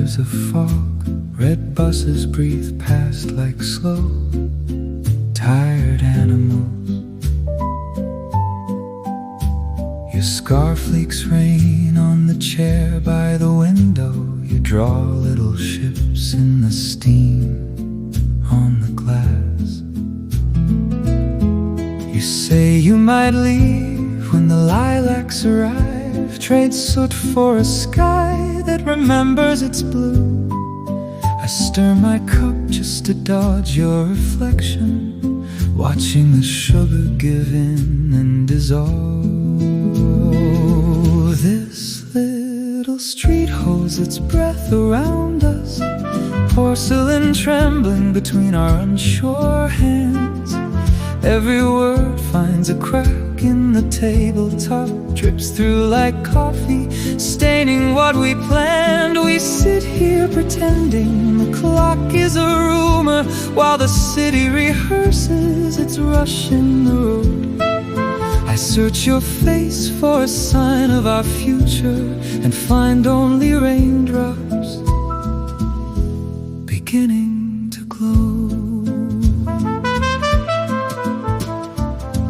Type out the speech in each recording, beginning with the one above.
layers of fog. Red buses breathe past like slow, tired animals. Your scarf leaks rain on the chair by the window. You draw little ships in the steam on the glass. You say you might leave when the lilacs arrive. Trade soot for a sky that remembers its blue. I stir my cup just to dodge your reflection, watching the sugar give in and dissolve. This little street holds its breath around us, porcelain trembling between our unsure hands. Every word finds a crack in the tabletop, drips through like coffee, staining what we planned. We sit here pretending the clock is a rumor, while the city rehearses its rush in the road. I search your face for a sign of our future and find only raindrops beginning to glow.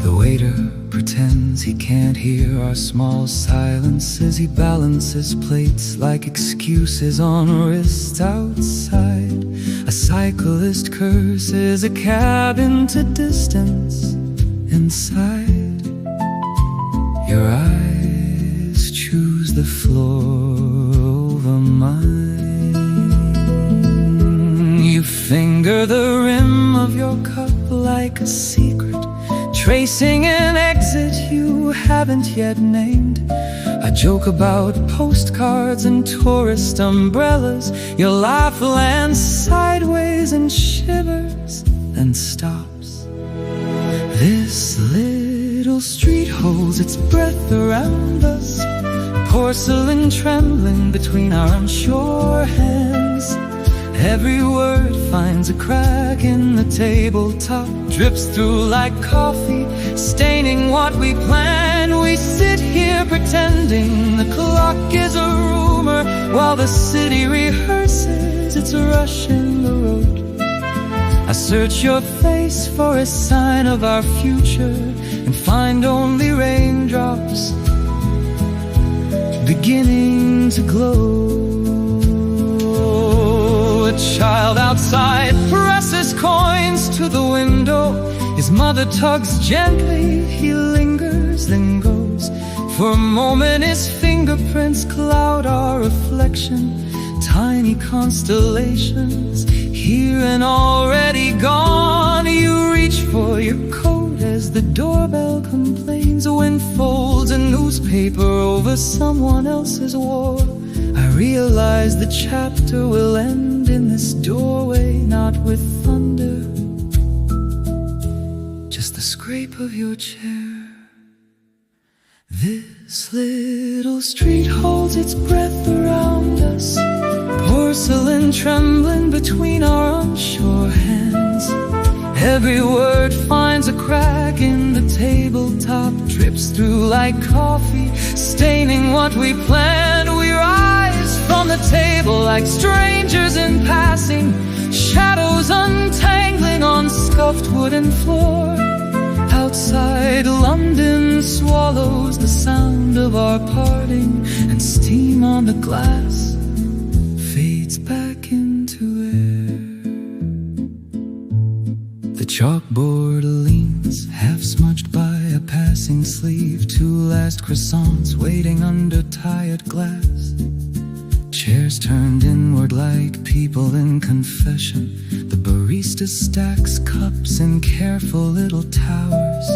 The waiter pretends he can't hear our small silences. He balances plates like excuses on wrists outside. A cyclist curses a cab into distance inside. Your eyes choose the floor over mine. You finger the rim of your cup like a secret, tracing an exit you haven't yet named. I joke about postcards and tourist umbrellas. Your laugh lands sideways and shivers, then stops. This little street holds its breath around us, porcelain trembling between our unsure hands. Every word finds a crack in the tabletop, drips through like coffee, staining what we planned. We sit here pretending the clock is a rumor, while the city rehearses its rush in the road. I search your face for a sign of our future and find only raindrops beginning to glow. A child outside presses coins to the window. His mother tugs gently, he lingers, then goes. For a moment his fingerprints cloud our reflection. Tiny constellations, here and already gone. You reach for your coat as the doorbell complains. A wind folds a newspaper over someone else's war. I realize the chapter will end in this doorway, not with thunder, just the scrape of your chair. This little street holds its breath around us, porcelain trembling between our unsure hands. Every word finds a crack in the tabletop, drips through like coffee, staining what we planned. We rise from the table like strangers in passing, shadows untangling on scuffed wooden floor. Outside, London swallows the sound of our parting, and steam on the glass fades back into air. The chalkboard leans, half smudged by a passing sleeve. Two last croissants waiting under tired glass. Chairs turned inward like people in confession. The barista stacks cups in careful little towers.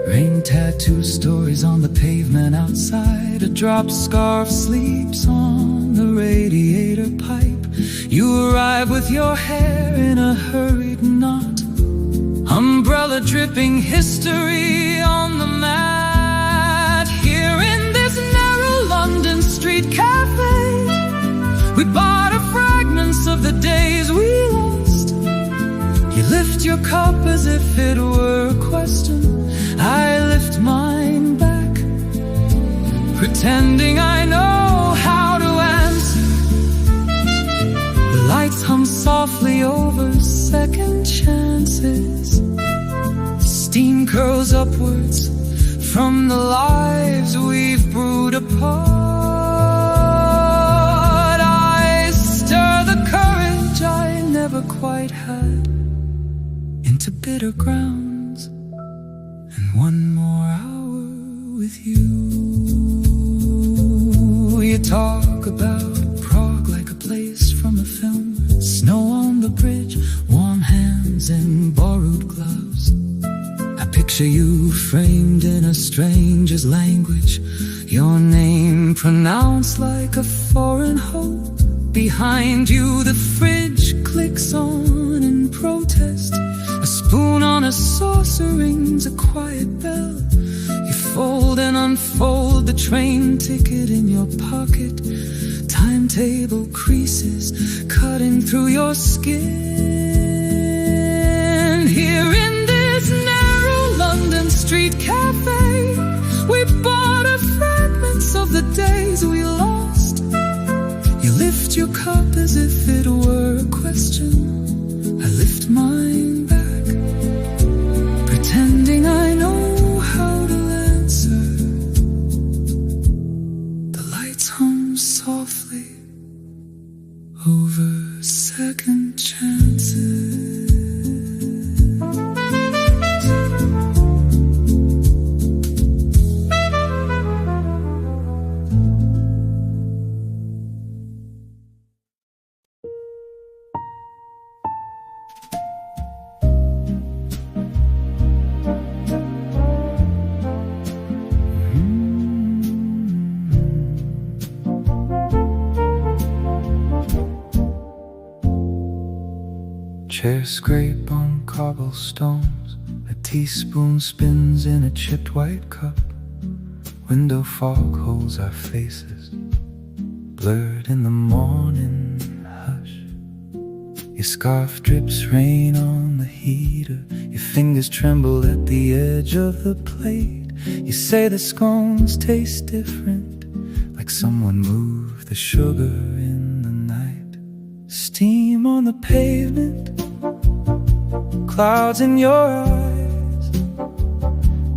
Rain tattoo stories on the pavement outside. A dropped scarf sleeps on the radiator pipe. You arrive with your hair in a hurried knot, umbrella dripping history on the mat. Here in this narrow London street cafe, we barter fragments of the days we lost. You lift your cup as if it were a question. I lift mine back, pretending I know how to answer. curls upwards from the lives we've brewed apart. I stir the courage I never quite had into bitter grounds, and one more hour with you. You talk about Prague like a place from a film. Snow on the bridge, warm hands and borrowed gloves. I picture you framed in a stranger's language, your name pronounced like a foreign hope. Behind you the fridge clicks on in protest. A spoon on a saucer rings a quiet bell. You fold and unfold the train ticket in your pocket. Timetable creases cutting through your skin. Here in this narrow London street cafe, we borrow fragments of the days we lost. You lift your cup as if it were a question. I lift mine back, pretending I know how to answer. The lights hum softly over second chances. Chairs scrape on cobblestones. A teaspoon spins in a chipped white cup. Window fog holds our faces, blurred in the morning hush. Your scarf drips rain on the heater. Your fingers tremble at the edge of the plate. You say the scones taste different, like someone moved the sugar in the night. Steam on the pavement, clouds in your eyes,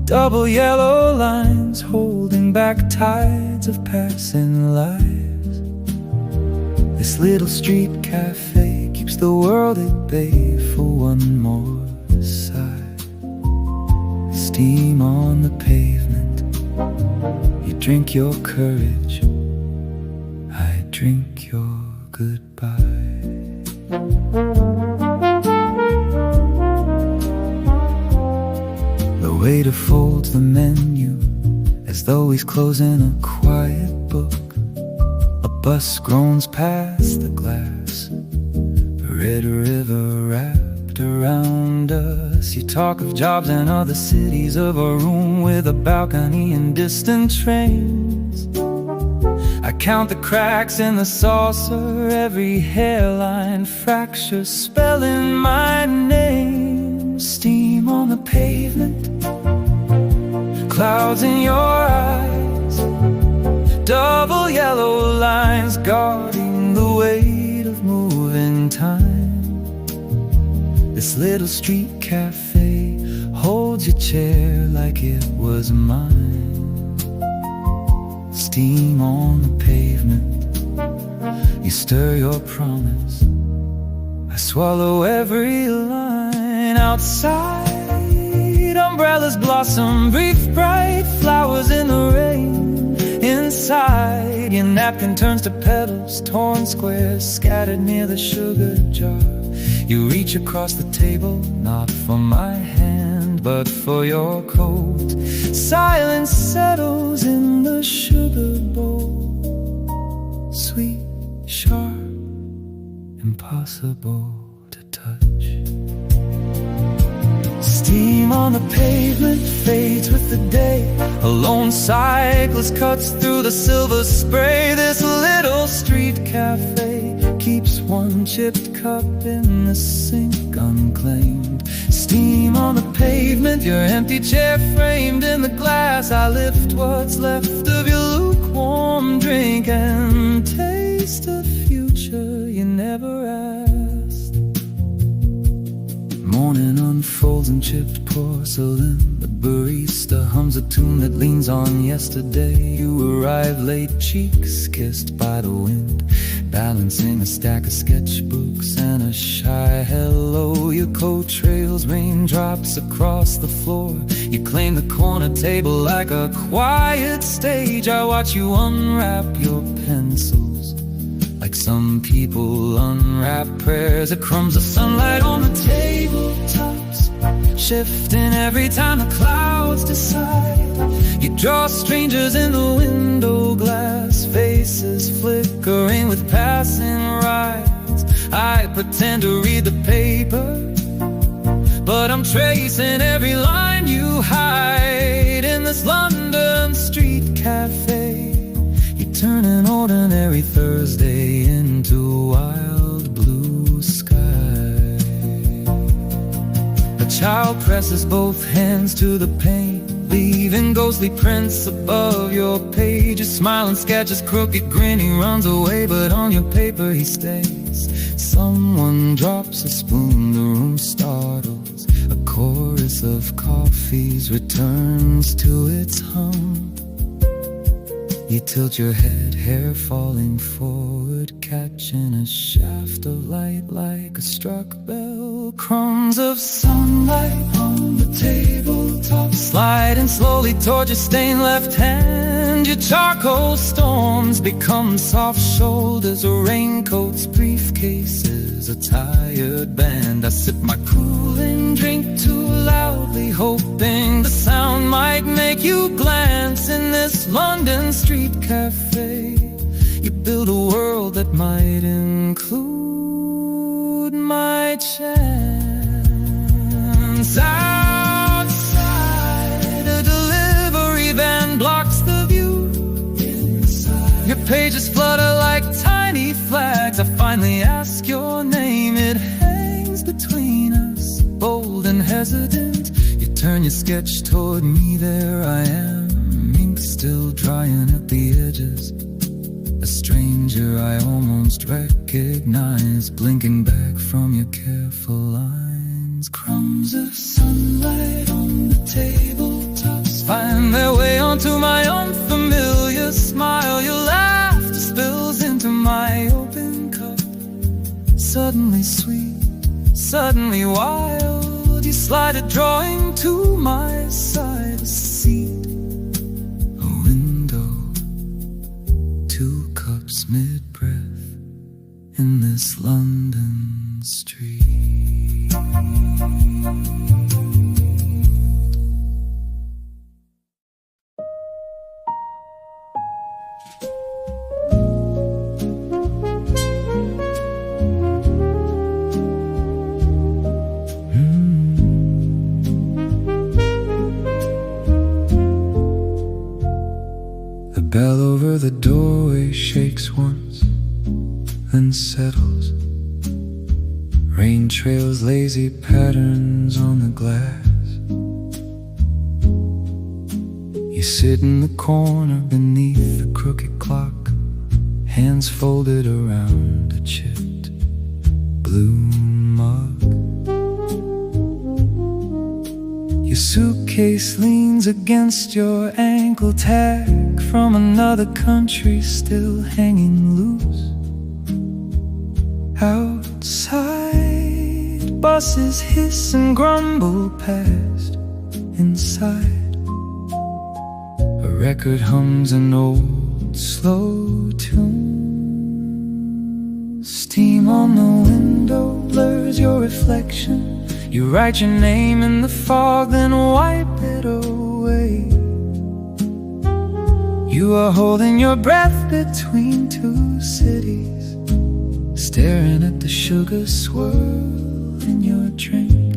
double yellow lines holding back tides of passing lives. This little street cafe keeps the world at bay for one more sigh. Steam on the pavement, you drink your courage, I drink your goodbye. The waiter folds the menu as though he's closing a quiet book. A bus groans past the glass, the red river wrapped around us. You talk of jobs and other cities, of a room with a balcony and distant trains. I count the cracks in the saucer, every hairline fracture spelling my name. Steam on the pavement, clouds in your eyes, double yellow lines guarding the weight of moving time. This little street cafe holds your chair like it was mine. Steam on the pavement, you stir your promise, I swallow every line. Outside, umbrellas blossom, brief bright flowers in the rain. Inside, your napkin turns to petals, torn squares scattered near the sugar jar. You reach across the table, not for my hand, but for your coat. Silence settles in the sugar bowl, sweet, sharp, impossible to touch. Steam on the pavement fades with the day. A lone cyclist cuts through the silver spray. This little street cafe keeps one chipped cup in the sink unclaimed. Steam on the pavement, your empty chair framed in the glass. I lift what's left of your lukewarm drink and taste a future you never asked. Morning unfolds in chipped porcelain. The tune that leans on yesterday. You arrive late, cheeks kissed by the wind, balancing a stack of sketchbooks and a shy hello. Your coat trails raindrops across the floor. You claim the corner table like a quiet stage. I watch you unwrap your pencils like some people unwrap prayers. The crumbs of sunlight on the tabletops, shifting every time the clouds decide. You draw strangers in the window glass, faces flickering with passing rides. I pretend to read the paper, but I'm tracing every line you hide. In this London street cafe, you turn an ordinary Thursday into a wild blue sky. A child presses both hands to the pane, leaving ghostly prints above your page. A smiling sketches crooked grin, he runs away, but on your paper he stays. Someone drops a spoon, the room startles. A chorus of coffees returns to its hum. You tilt your head, hair falling forward, catching a shaft of light like a struck bell. Crumbs of sunlight on the tabletop, sliding slowly toward your stained left hand. Your charcoal storms become soft shoulders, raincoats, briefcases, a tired band. I sip my cooling drink too loudly, hoping the sound might make you glance. In this London street cafe, you build a world that might include my chance. Outside, a delivery van blocks the view. Inside, your pages flutter like tiny flags. I finally ask your name, it hangs between us, bold and hesitant. You turn your sketch toward me, there I am, ink still drying at the edges. A stranger I almost recognize, blinking back from your careful lines. Crumbs of sunlight on the tabletops find their way onto my unfamiliar smile. Your laughter spills into my open cup, suddenly sweet, suddenly wild. You slide a drawing to my side, a seat, a window, 2 cups mid-breath in this London street. The bell over the doorway shakes once, then settles. Rain trails lazy patterns on the glass. You sit in the corner beneath the crooked clock, hands folded around a chipped blue mug. Your suitcase leans against your ankle, tag from another country still hanging loose. Outside, buses hiss and grumble past. Inside, a record hums an old slow tune. Steam on the window blurs your reflection. You write your name in the fog, then wipe it away. You are holding your breath between 2 cities, staring at the sugar swirl in your drink.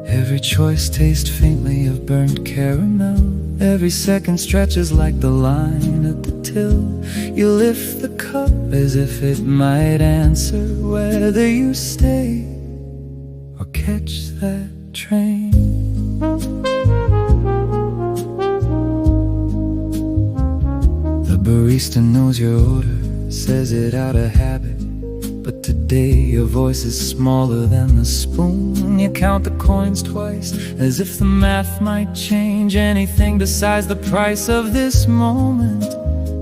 Every choice tastes faintly of burnt caramel. Every second stretches like the line at the till. You lift the cup as if it might answer whether you stay or catch that train. The barista knows your order, says it out of habit. But today your voice is smaller than the spoon. You count the coins twice, as if the math might change anything besides the price of this moment.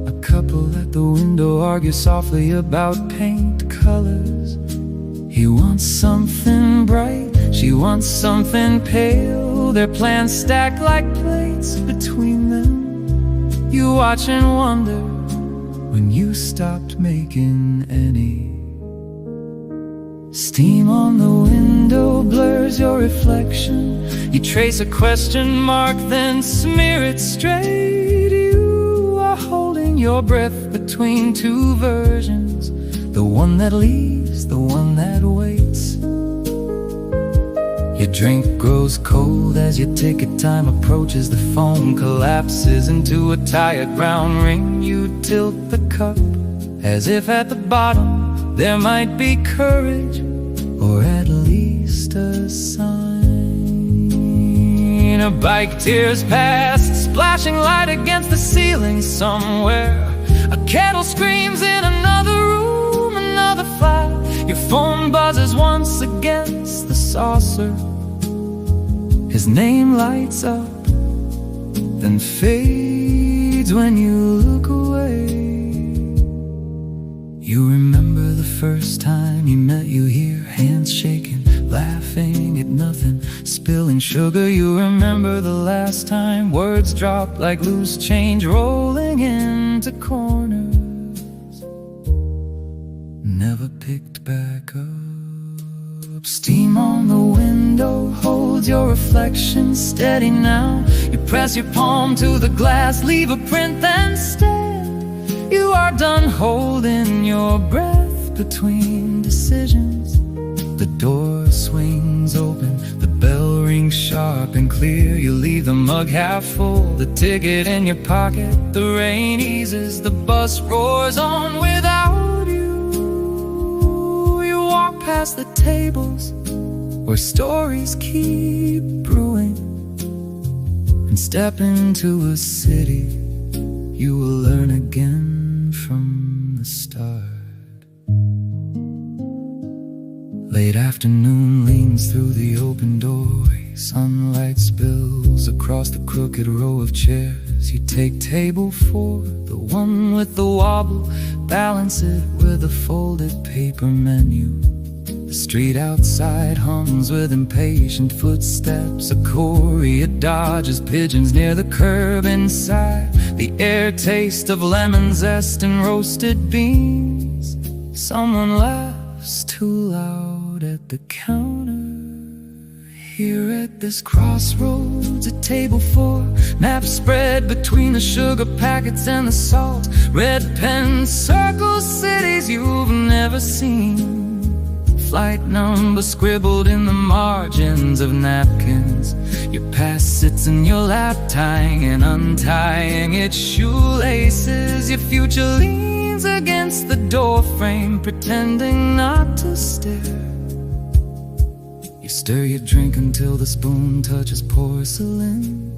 A couple at the window argue softly about paint colors. He wants something bright, she wants something pale. Their plans stacked like plates between them. You watch and wonder when you stopped making any. Steam on the window blurs your reflection. You trace a question mark, then smear it straight. You are holding your breath between two versions, the one that leaves, the one that waits. Your drink grows cold as your ticket time approaches. The phone collapses into a tired brown ring. You tilt the cup as if at the bottom there might be courage, or at least a sign. A bike tears past, splashing light against the ceiling somewhere. A kettle screams in another room, another flat. Your phone buzzes once against the saucer. His name lights up, then fades when you look away. You remember the first time he met you here, hands shaking, laughing at nothing, spilling sugar. You remember the last time words dropped like loose change, rolling into corners, never picked back up. Steam on the window holds your reflection steady now. You press your palm to the glass, leave a print, then stand. You are done holding your breath between decisions. The door swings open, the bell rings sharp and clear. You leave the mug half full, the ticket in your pocket. The rain eases, the bus roars on without you. You walk past the tables where stories keep brewing, and step into a city you will learn again from the start. Late afternoon leans through the open doorway. Sunlight spills across the crooked row of chairs. You take table 4, the one with the wobble, balance it with a folded paper menu. The street outside hums with impatient footsteps. A courier dodges pigeons near the curb inside. The air taste of lemon zest and roasted beans. Someone laughs too loud at the counter. Here at this crossroads, a table 4, maps spread between the sugar packets and the salt. Red pens circle cities you've never seen. Flight number scribbled in the margins of napkins. Your past sits in your lap, tying and untying its shoelaces. Your future leans against the door frame, pretending not to stare. You stir your drink until the spoon touches porcelain,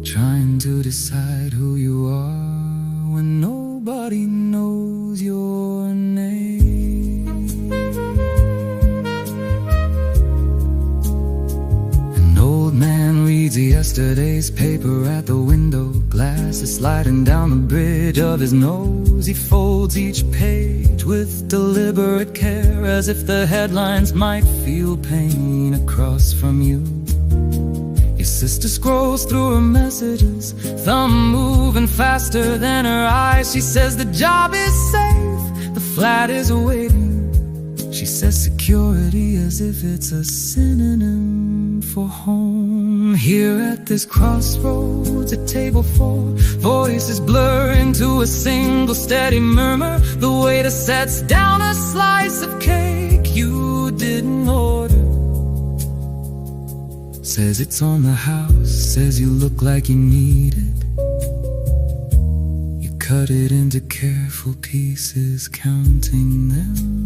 trying to decide who you are when nobody knows your name. Man reads yesterday's paper at the window. Glass is sliding down the bridge of his nose. He folds each page with deliberate care, as if the headlines might feel pain across from you. Your sister scrolls through her messages, thumb moving faster than her eyes. She says the job is safe, the flat is waiting. She says security as if it's a synonym for home. Here at this crossroads, a table 4, voices blur into a single steady murmur. The waiter sets down a slice of cake you didn't order. Says it's on the house, says you look like you need it. You cut it into careful pieces, counting them.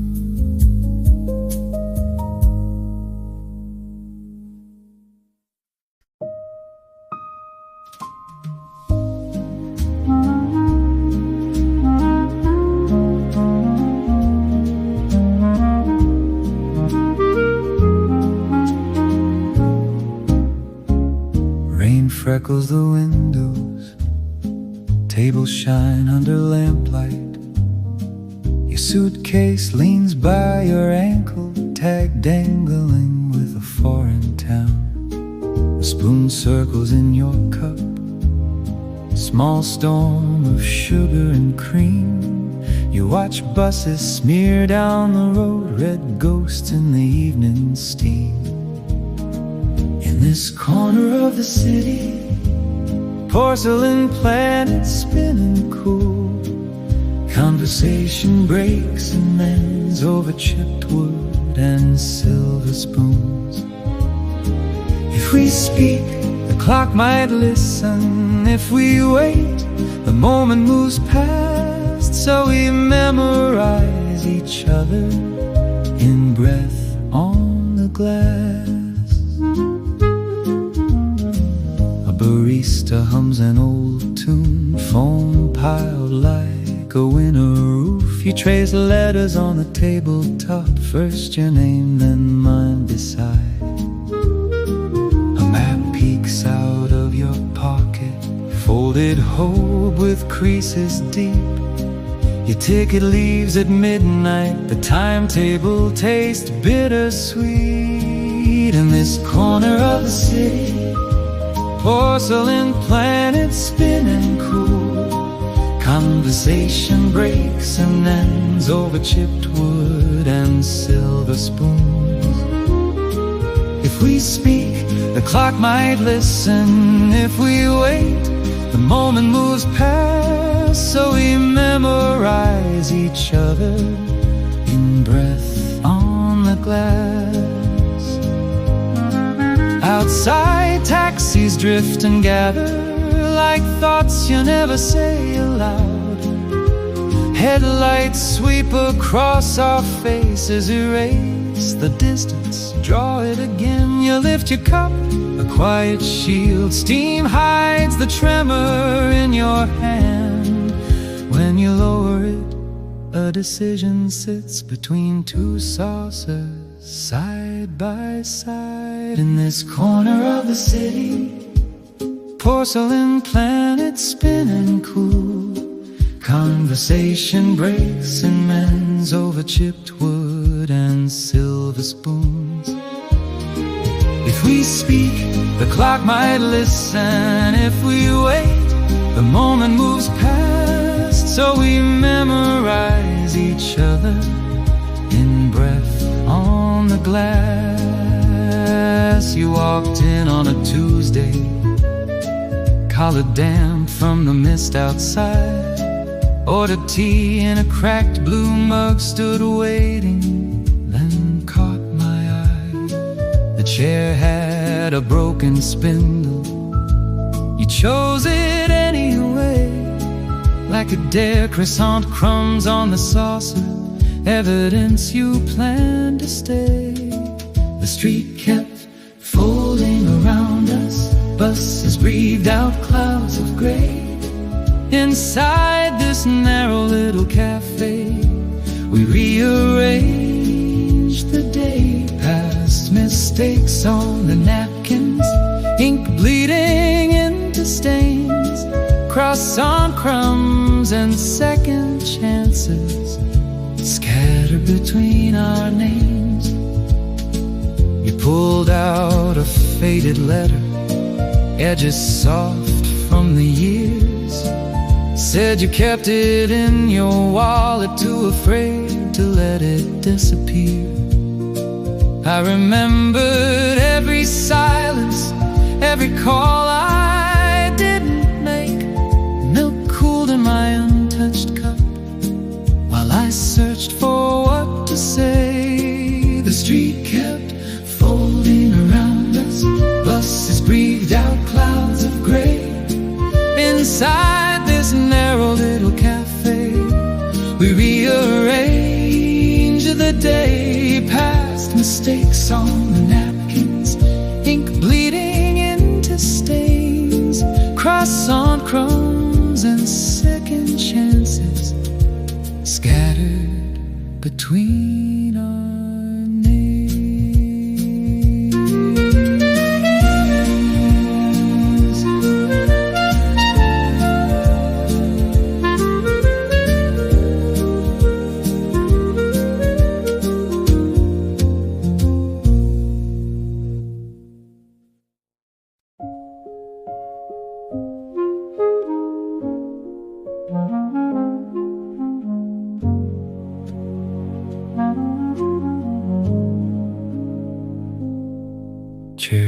Rain freckles the windows, tables shine under lamplight. Your suitcase leans by your ankle, tag dangling with a foreign town. A spoon circles in your cup, small storm of sugar and cream. You watch buses smear down the road, red ghosts in the evening steam. In this corner of the city, porcelain planets spinning cool. Conversation breaks and ends over chipped wood and silver spoons. If we speak, the clock might listen. If we wait, the moment moves past. So we memorize each other in breath on the glass. A barista hums an old tune, foam piled like a winter roof. You trace letters on the tabletop, first your name, then mine beside. A map peeks out of your pocket, folded hope with creases deep. Your ticket leaves at midnight, the timetable tastes bittersweet. In this corner of the city, porcelain planets spinning cool. Conversation breaks and ends over chipped wood and silver spoons. If we speak, the clock might listen. If we wait, the moment moves past. So we memorize each other in breath on the glass. Outside, taxis drift and gather like thoughts you never say aloud. Headlights sweep across our faces, erase the distance, draw it again. You lift your cup, a quiet shield. Steam hides the tremor in your hand. When you lower it, a decision sits between two saucers, side by side. In this corner of the city, porcelain planets spinning cool. Conversation breaks and mends over chipped wood and silver spoons. If we speak, the clock might listen. If we wait, the moment moves past. So we memorize each other in breath on the glass. You walked in on a Tuesday, collar damp from the mist outside. Ordered tea in a cracked blue mug, stood waiting, then caught my eye. The chair had a broken spindle. You chose it anyway, like a dare croissant, crumbs on the saucer, evidence you planned to stay. The street kept folding around us, buses breathed out clouds of gray. Inside this narrow little cafe, we rearranged the day. Past mistakes on the napkins, ink bleeding into stains, croissant crumbs and second chances scattered between our names. You pulled out a faded letter, edges soft from the years. Said you kept it in your wallet, too afraid to let it disappear. I remembered every silence, every call I didn't make. Milk cooled in my untouched cup while I searched for what to say. The street kept folding around us, buses breathed out clouds of gray. Inside this narrow little cafe, we rearrange the day. Past mistakes on the napkins, ink bleeding into stains.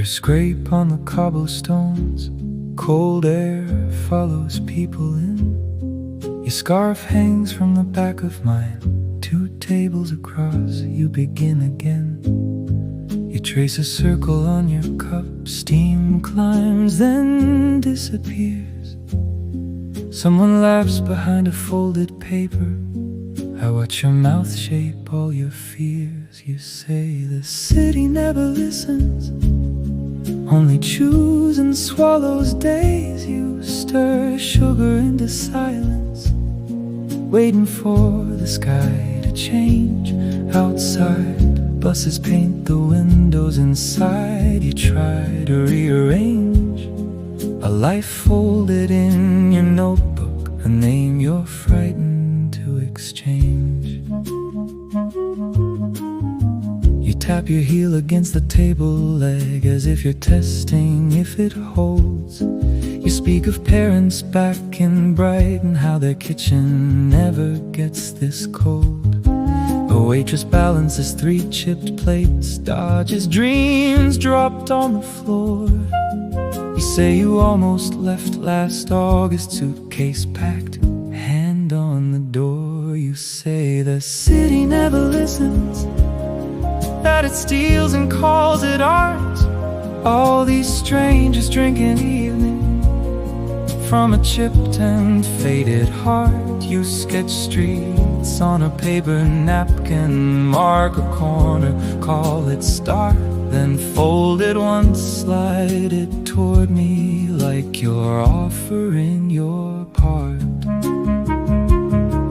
Chairs scrape on the cobblestones, cold air follows people in. Your scarf hangs from the back of mine, 2 tables across, you begin again. You trace a circle on your cup, steam climbs, then disappears. Someone laughs behind a folded paper. I watch your mouth shape all your fears. You say the city never listens, only chews and swallows days. You stir sugar into silence, waiting for the sky to change. Outside, buses paint the windows. Inside, you try to rearrange a life folded in your notebook, a name you're frightened to exchange. You tap your heel against the table leg as if you're testing if it holds. You speak of parents back in Brighton, how their kitchen never gets this cold. A waitress balances 3 chipped plates, dodges dreams dropped on the floor. You say you almost left last August, suitcase packed, hand on the door. You say the city never listens, that it steals and calls it art. All these strangers drinking evening from a chipped and faded heart. You sketch streets on a paper napkin, mark a corner, call it start, then fold it once, slide it toward me like you're offering your part.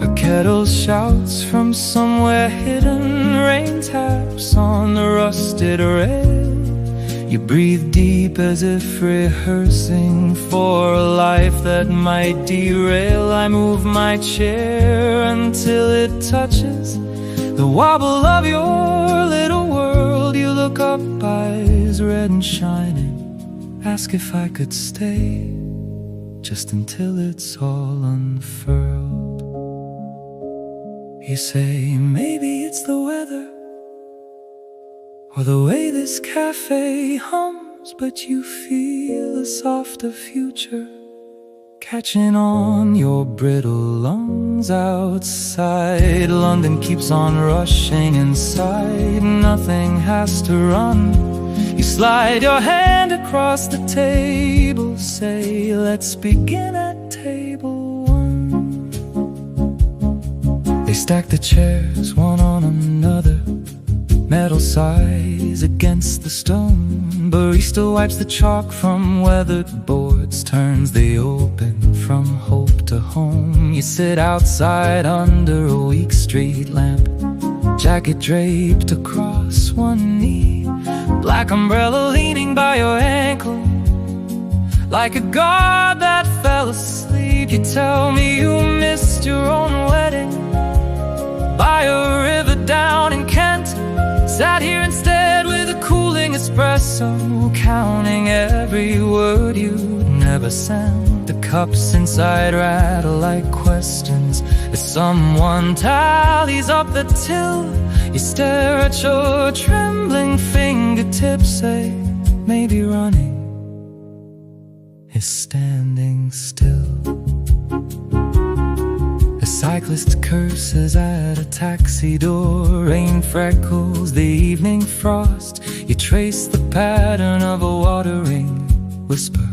A kettle shouts from somewhere hidden, rain taps on the rusted rail. You breathe deep as if rehearsing for a life that might derail. I move my chair until it touches the wobble of your little world. You look up, eyes red and shining, ask if I could stay just until it's all unfurled. You say maybe it's the weather or the way this cafe hums, but you feel a softer future catching on your brittle lungs. Outside, London keeps on rushing inside, nothing has to run. You slide your hand across the table, say let's begin at table 1. They stack the chairs one on another, metal size against the stone. Barista wipes the chalk from weathered boards, turns the open from hope to home. You sit outside under a weak street lamp, jacket draped across one knee, black umbrella leaning by your ankle, like a god that fell asleep. You tell me you missed your own wedding by a river down in Kent. Sat here instead with a cooling espresso, counting every word you'd never sent. The cups inside rattle like questions as someone tallies up the till. You stare at your trembling fingertips, say maybe running is standing still. A cyclist curses at a taxi door, rain freckles the evening frost. You trace the pattern of a watering whisper,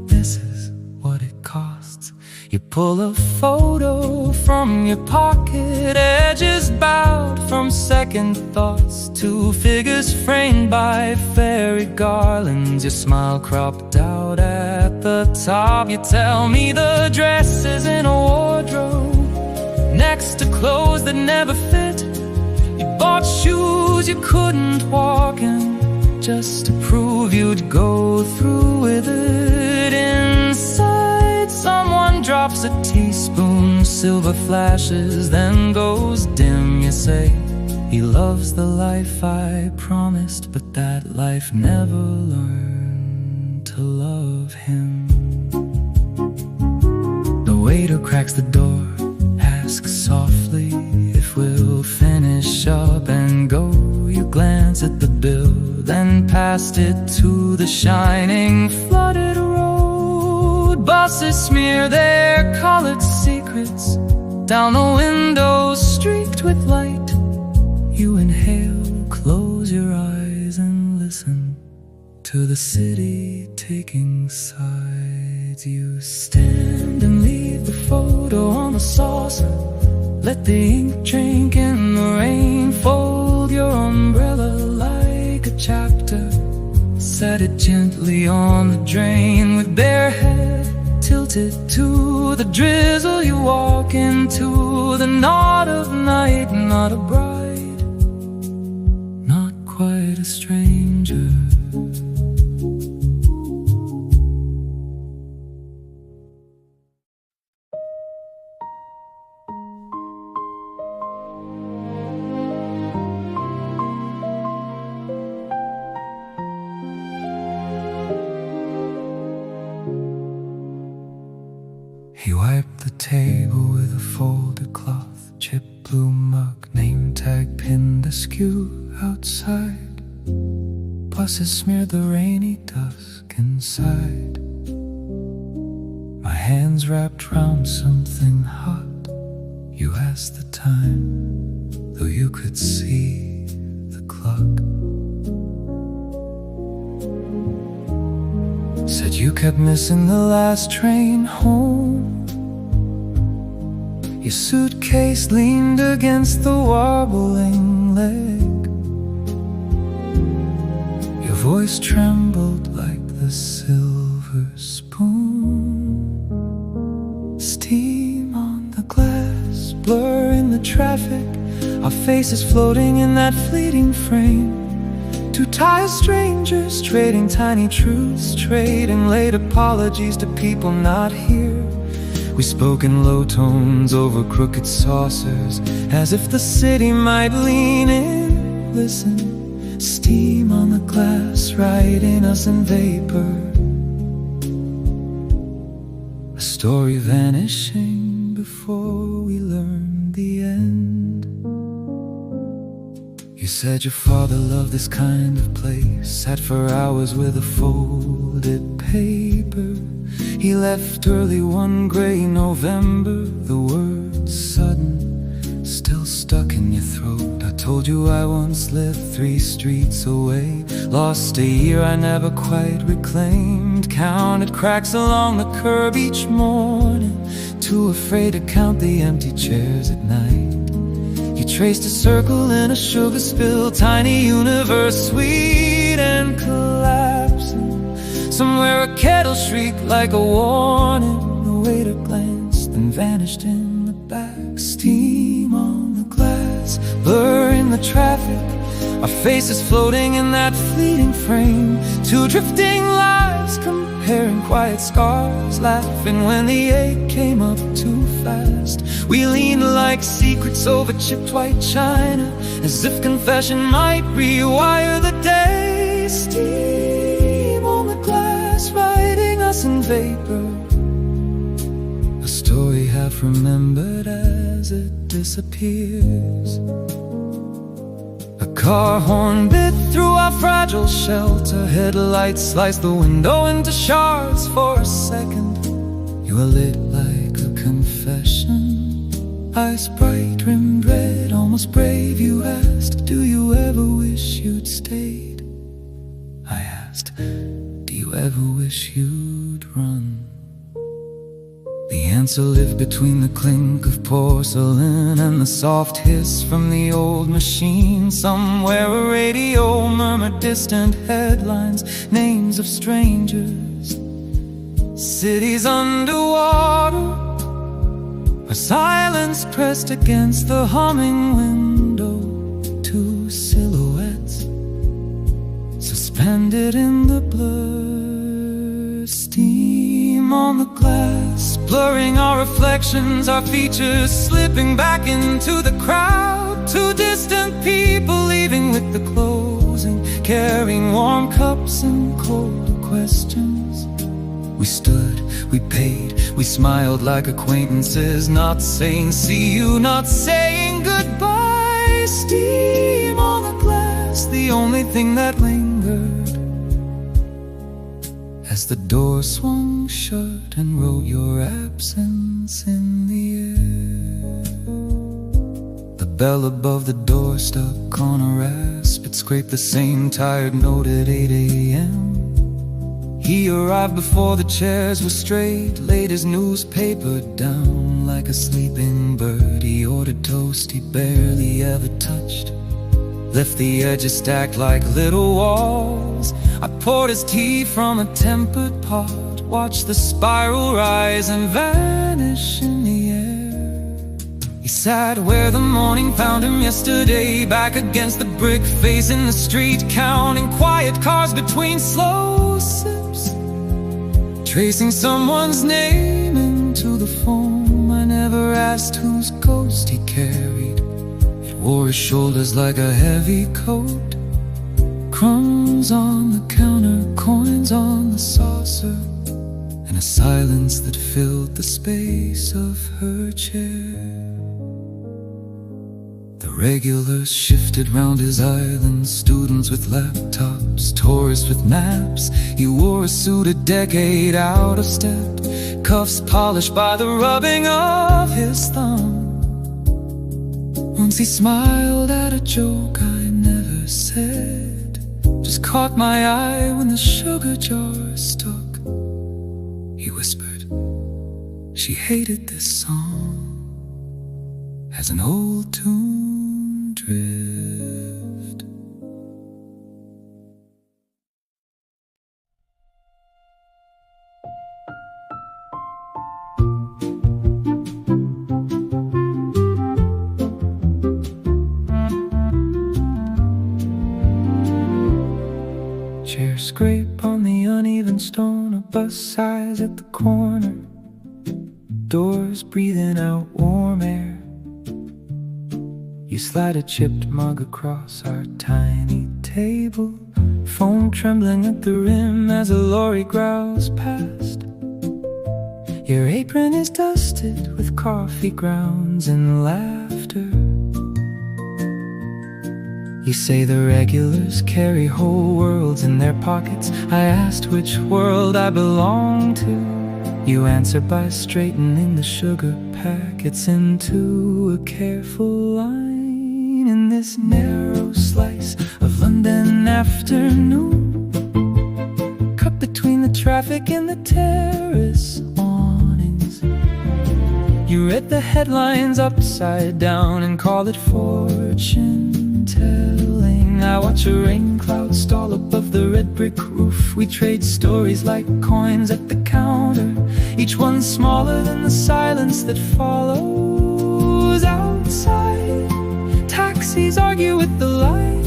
this is what it costs. You pull a photo from your pocket, edges bowed from second thoughts, 2 figures framed by fairy garlands, your smile cropped out at the top. You tell me the dress is in a wardrobe next to clothes that never fit. You bought shoes you couldn't walk in just to prove you'd go through with it. Inside, someone drops a teaspoon, silver flashes, then goes dim. You say he loves the life I promised, but that life never learned to love him. The waiter cracks the door, asks softly if we'll finish up and go. You glance at the bill, then passed it to the shining, flooded road. Buses smear their colored secrets down the windows streaked with light. You inhale, close your eyes and listen to the city taking sides. You stand and leave the photo on the saucer. Let the ink drink in the rain. Fold your umbrella like a chapter. Set it gently on the drain. With bare head tilted to the drizzle, you walk into the knot of night. Not a bride, not quite a stranger. He wiped the table with a folded cloth, chip blue mug, name tag pinned askew outside. Buses smeared the rainy dusk inside. My hands wrapped round something hot. You asked the time, though you could see the clock. Said you kept missing the last train home. Your suitcase leaned against the wobbling leg. Your voice trembled like the silver spoon. Steam on the glass, blur in the traffic. Our faces floating in that fleeting frame. Two tired strangers trading tiny truths, trading late apologies to people not here. We spoke in low tones over crooked saucers, as if the city might lean in. Listen, steam on the glass, writing us in vapor. A story vanishing before we learned the end. You said your father loved this kind of place, sat for hours with a folded paper. He left early one gray November. The word sudden still stuck in your throat. I told you I once lived 3 streets away. Lost a year I never quite reclaimed. Counted cracks along the curb each morning, too afraid to count the empty chairs at night. You traced a circle in a sugar spill, tiny universe, sweet and collapsing. Somewhere a kettle shrieked like a warning. The waiter glanced, then vanished in the back. Steam on the glass, blur in the traffic. Our faces floating in that fleeting frame. Two drifting lives comparing quiet scars, laughing when the ache came up too fast. We leaned like secrets over chipped white china, as if confession might rewire the day. Steam on the glass, writing us in vapor. A story half remembered as it disappears. A car horn bit through our fragile shelter. Headlights sliced the window into shards. For a second, you were lit like a confession. Eyes bright, rimmed red, almost brave. You asked, do you ever wish you'd stayed? I asked, do you ever wish you'd run? The answer lived between the clink of porcelain and the soft hiss from the old machine. Somewhere a radio murmured distant headlines, names of strangers, cities underwater. A silence pressed against the humming window. Two silhouettes suspended in the blur. Steam on the glass, blurring our reflections, our features slipping back into the crowd. Two distant people leaving with the closing, carrying warm cups and cold questions. We stood, we paid, we smiled like acquaintances, not saying see you, not saying goodbye. Steam on the glass, was the only thing that lingered as the door swung shut and wrote your absence in the air. The bell above the door stuck on a rasp. It scraped the same tired note at 8 a.m. He arrived before the chairs were straight, laid his newspaper down like a sleeping bird. He ordered toast he barely ever touched, left the edges stacked like little walls. I poured his tea from a tempered pot, watched the spiral rise and vanish in the air. He sat where the morning found him yesterday, back against the brick face in the street, counting quiet cars between slow sips, tracing someone's name into the foam. I never asked whose ghost he carried. It wore his shoulders like a heavy coat. Crumbs on the counter, coins on the saucer, and a silence that filled the space of her chair. The regulars shifted round his island, students with laptops, tourists with maps. He wore a suit a decade out of step, cuffs polished by the rubbing of his thumb. Once he smiled at a joke I never said, just caught my eye when the sugar jar stuck. He whispered, she hated this song, as an old tune drift. Chairs scrape on the uneven stone, a bus sighs at the corner, doors breathing out warm air. You slide a chipped mug across our tiny table, foam trembling at the rim as a lorry growls past. Your apron is dusted with coffee grounds and laughter. You say the regulars carry whole worlds in their pockets. I asked which world I belong to. You answer by straightening the sugar packets into a careful line. In this narrow slice of London afternoon, cut between the traffic and the terrace awnings, you read the headlines upside down and call it fortune telling. I watch a rain cloud stall above the red brick roof. We trade stories like coins at the counter, each one smaller than the silence that follows. Outside, taxis argue with the light.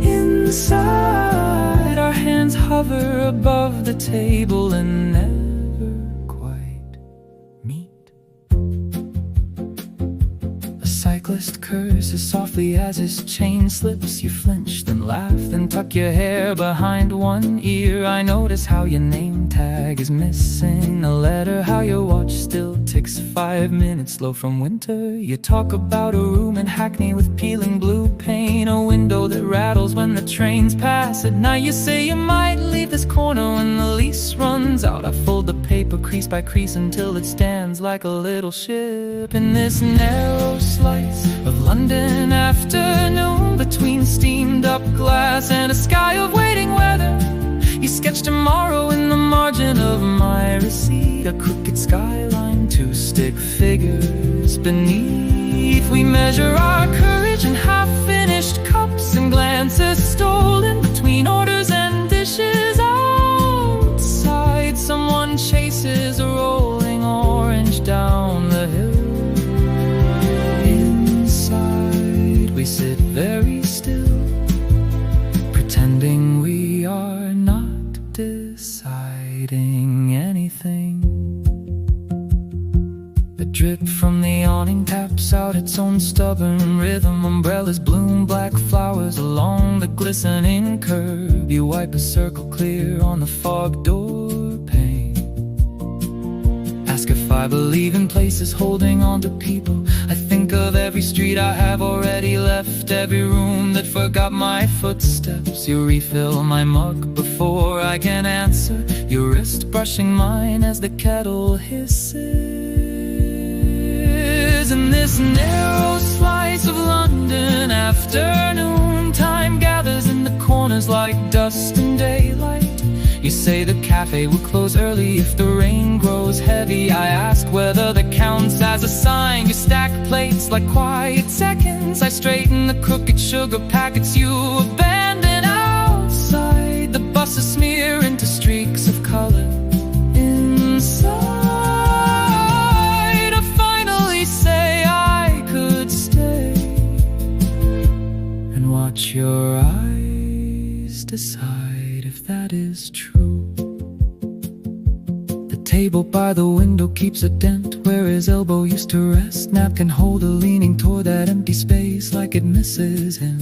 Inside, our hands hover above the table and never quite meet. A cyclist curses softly as his chain slips. You flinch, then laugh, then tuck your hair behind one ear. I notice how your name tag is missing a letter, how your watch still ticks 5 minutes slow from winter. You talk about a room in Hackney with peeling blue paint, a window that rattles when the trains pass at night. You say you might leave this corner when the lease runs out. I fold the paper crease by crease until it stands like a little ship. In this narrow slice of London afternoon, between steamed up glass and a sky of waiting weather, you sketch tomorrow in the margin of my receipt. A crooked skyline, 2 stick figures beneath. We measure our courage in half-finished cups and glances stolen between orders and dishes. Outside, someone chases a rolling orange down the hill. Inside, we sit very still, pretending we are not deciding anything. The drip from the awning taps out its own stubborn rhythm. Umbrellas bloom black flowers along the glistening curb. You wipe a circle clear on the fog door pane, ask if I believe in places holding on to people. I think of every street I have already left, every room that forgot my footsteps. You refill my mug before I can answer, your wrist brushing mine as the kettle hisses. In this narrow slice of London, afternoon time gathers in the corners like dust in daylight. You say the cafe will close early if the rain grows heavy. I ask whether that counts as a sign. You stack plates like quiet seconds. I straighten the crooked sugar packets you abandon outside. The buses smear into streaks of color inside. I finally say I could stay and watch your eyes decide if that is true. The table by the window keeps a dent where his elbow used to rest. Napkin holder leaning toward that empty space like it misses him.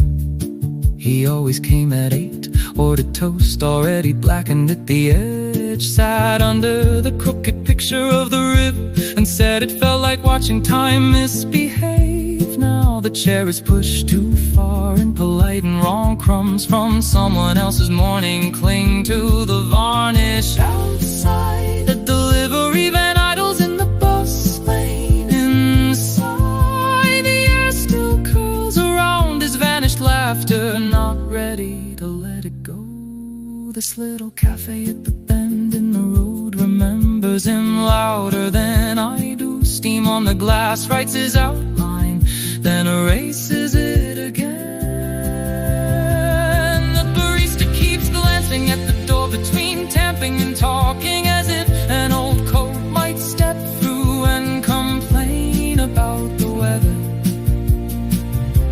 He always came at 8, ordered toast already blackened at the edge, sat under the crooked picture of the rib and said it felt like watching time misbehave. Now the chair is pushed too far and polite and wrong. Crumbs from someone else's morning cling to the varnish outside. The delivery van idles in the bus lane. Inside the air still curls around his vanished laughter, not ready to let it go. This little cafe at the bend in the road remembers him louder than I do. Steam on the glass writes his outline, then erases it again. The barista keeps glancing at the door between tamping and talking, as if an old coat might step through and complain about the weather.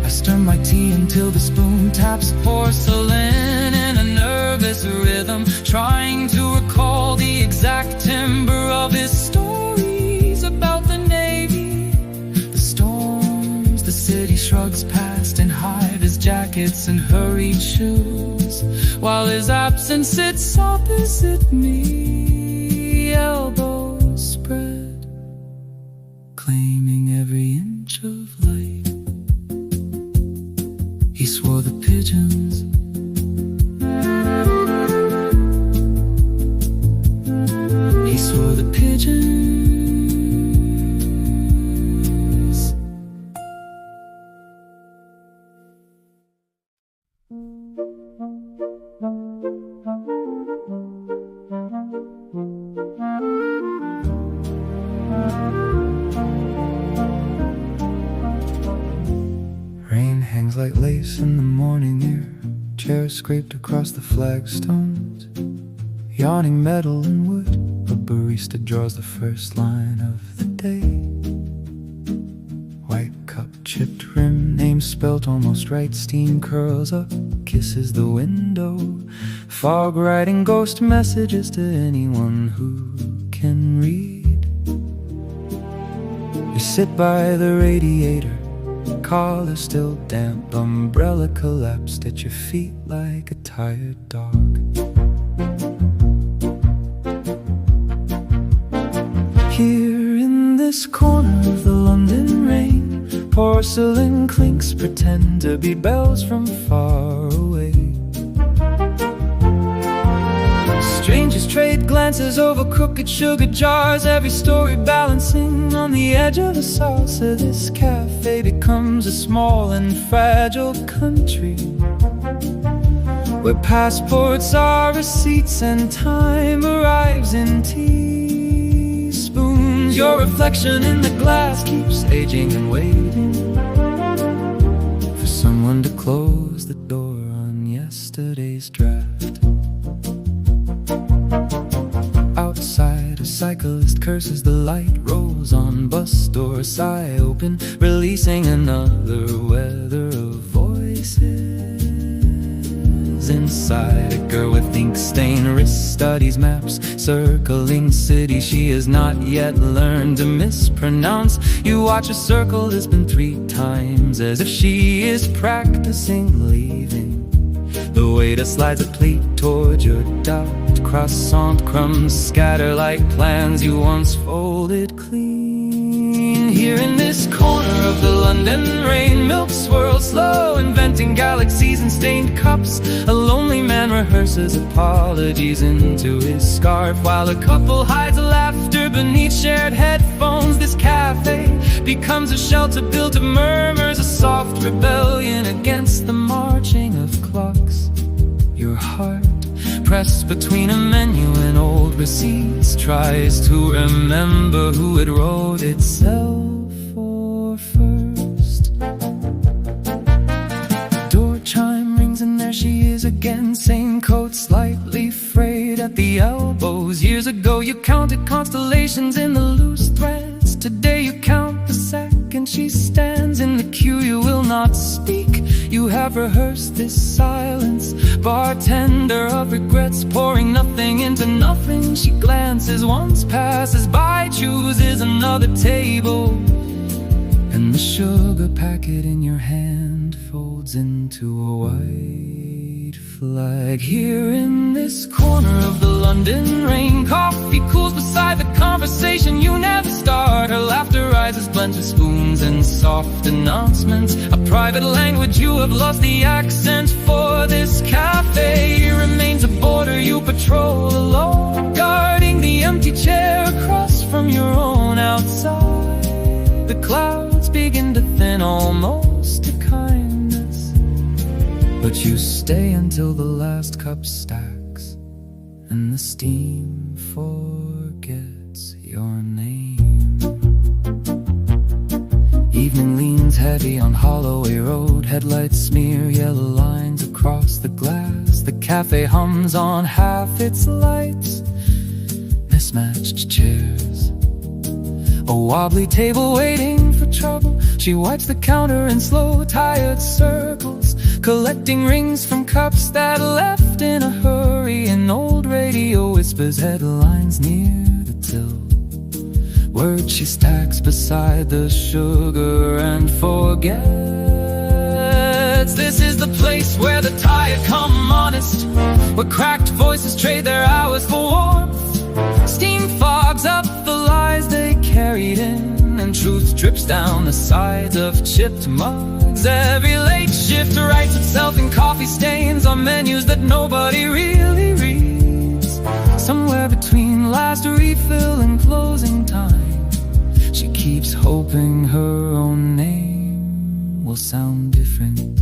I stir my tea until the spoon taps porcelain in a nervous rhythm, trying to recall the exact timbre of his stories about the Navy, the storms. The city shrugs past in high-vis jackets and hurried shoes, while his absence sits opposite me, elbows spread, claiming every inch of light. He swore the pigeons swore the pigeons. Rain hangs like lace in the morning air, chairs scraped across the flagstones, yawning metal and wood. A barista draws the first line of the day. White cup, chipped rim, name spelt almost right. Steam curls up, kisses the window. Fog writing ghost messages to anyone who can read. You sit by the radiator, collar still damp, umbrella collapsed at your feet like a tired dog. Here in this corner of the London rain, porcelain clinks pretend to be bells from far away. Strangers trade glances over crooked sugar jars, every story balancing on the edge of a salsa. This cafe becomes a small and fragile country, where passports are receipts and time arrives in teaspoons. Your reflection in the glass keeps aging and waiting for someone to close the door on yesterday's draft. Outside, a cyclist curses, the light rolls on bus door, sigh open, releasing another weather of voices. Inside, a girl with ink-stained wrist studies maps, circling cities she has not yet learned to mispronounce. You watch a circle that's been 3 times, as if she is practicing leaving. The waiter slides a plate towards your doubt. Croissant crumbs scatter like plans you once folded clean. Here in this corner of the London rain, milk swirls slow, inventing galaxies in stained cups. A lonely man rehearses apologies into his scarf, while a couple hides laughter beneath shared headphones. This cafe becomes a shelter built of murmurs, a soft rebellion against the marching of clocks. Your heart, pressed between a menu and old receipts, tries to remember who it wrote itself for first. Door chime rings and there she is again, same coat slightly frayed at the elbows. Years ago you counted constellations in the loose threads. Today you count the second she stands in the queue. You will not speak, you have rehearsed this silence. Bartender of regrets, pouring nothing into nothing. She glances once, passes by, chooses another table, and the sugar packet in your hand folds into a white flag. Here in this corner of the London rain, coffee cools beside the conversation you never start. Her laughter rises, blends with spoons and soft announcements. A private language you have lost the accent for. This cafe remains a border you patrol alone, guarding the empty chair across from your own. Outside, the clouds begin to thin almost to kindness, but you stay until the last cup stacks and the steam forgets your name. Evening leans heavy on Holloway Road. Headlights smear yellow lines across the glass. The cafe hums on half its lights. Mismatched chairs, a wobbly table waiting for trouble. She wipes the counter in slow, tired circles, collecting rings from cups that left in a hurry. An old radio whispers headlines near the till. Words she stacks beside the sugar and forgets. This is the place where the tired come honest, where cracked voices trade their hours for warmth. Steam fogs up the lies they carried in, and truth drips down the sides of chipped mugs. Every late shift writes itself in coffee stains on menus that nobody really reads. Somewhere between last refill and closing time, she keeps hoping her own name will sound different.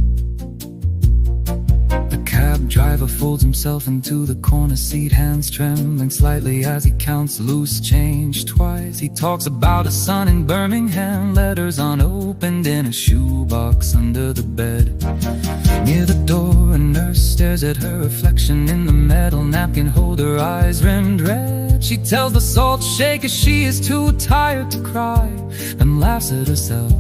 The cab driver folds himself into the corner seat, hands trembling slightly as he counts loose change twice. He talks about a son in Birmingham, letters unopened in a shoebox under the bed. Near the door, a nurse stares at her reflection in the metal napkin holder, eyes rimmed red. She tells the salt shaker she is too tired to cry, and laughs at herself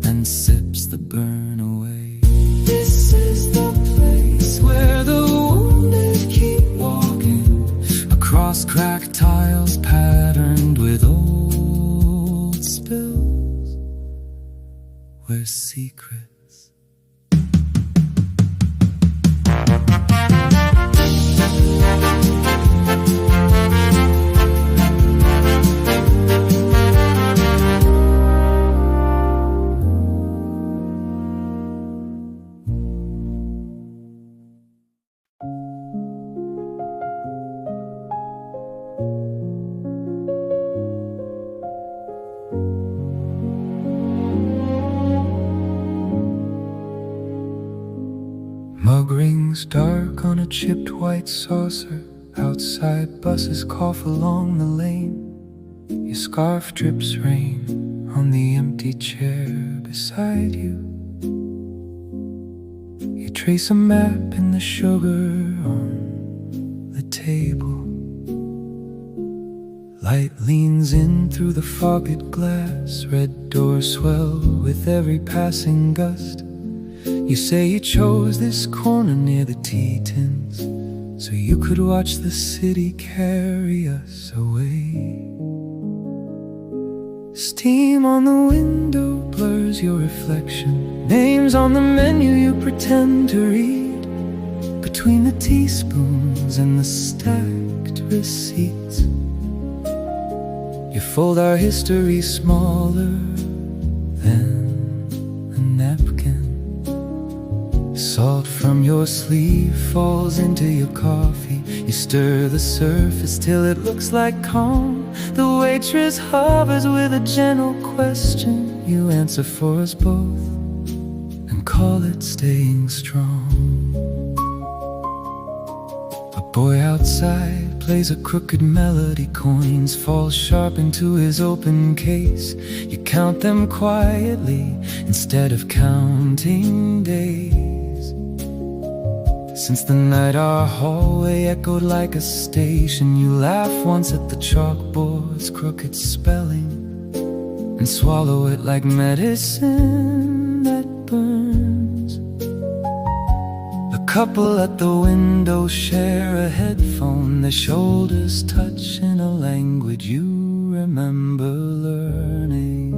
and sips the burn away. This is the place where the wounded keep walking, across cracked tiles patterned with old spills, where secrets mug rings dark on a chipped white saucer. Outside buses cough along the lane. Your scarf drips rain on the empty chair beside you. You trace a map in the sugar on the table. Light leans in through the fogged glass. Red doors swell with every passing gust. You say you chose this corner near the tea tins so you could watch the city carry us away. Steam on the window blurs your reflection. Names on the menu you pretend to read. between the teaspoons and the stacked receipts. You fold our history smaller than a napkin. Salt from your sleeve falls into your coffee. You stir the surface till it looks like calm. The waitress hovers with a gentle question. You answer for us both and call it staying strong. A boy outside plays a crooked melody. Coins fall sharp into his open case. You count them quietly instead of counting days. Since the night our hallway echoed like a station, you laugh once at the chalkboard's crooked spelling and swallow it like medicine that burns. A couple at the window share a headphone. Their shoulders touch in a language you remember learning.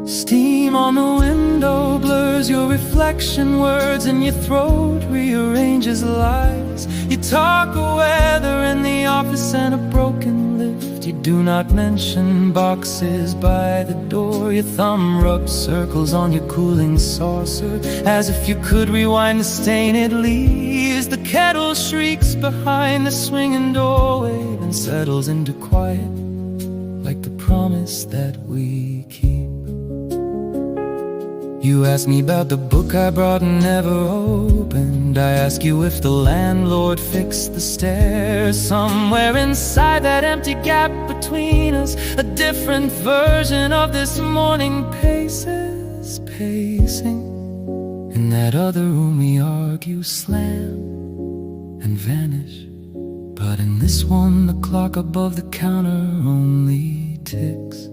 Steam on the window blurs your reflection. Words in your throat rearranges lies. You talk of weather in the office and a broken lift. You do not mention boxes by the door. Your thumb rubs circles on your cooling saucer, as if you could rewind the stain it leaves. The kettle shrieks behind the swinging doorway, then settles into quiet like the promise that we keep. You ask me about the book I brought and never opened. I ask you if the landlord fixed the stairs. Somewhere inside that empty gap between us, a different version of this morning paces, pacing. In that other room we argue, slam, and vanish. But in this one the clock above the counter only ticks.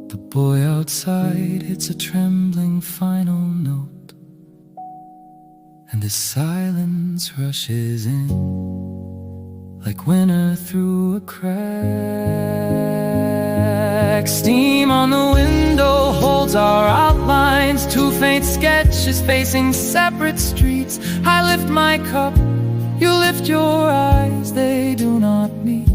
The boy outside hits a trembling final note, and the silence rushes in like winter through a crack. Steam on the window holds our outlines, two faint sketches facing separate streets. I lift my cup, you lift your eyes, they do not meet.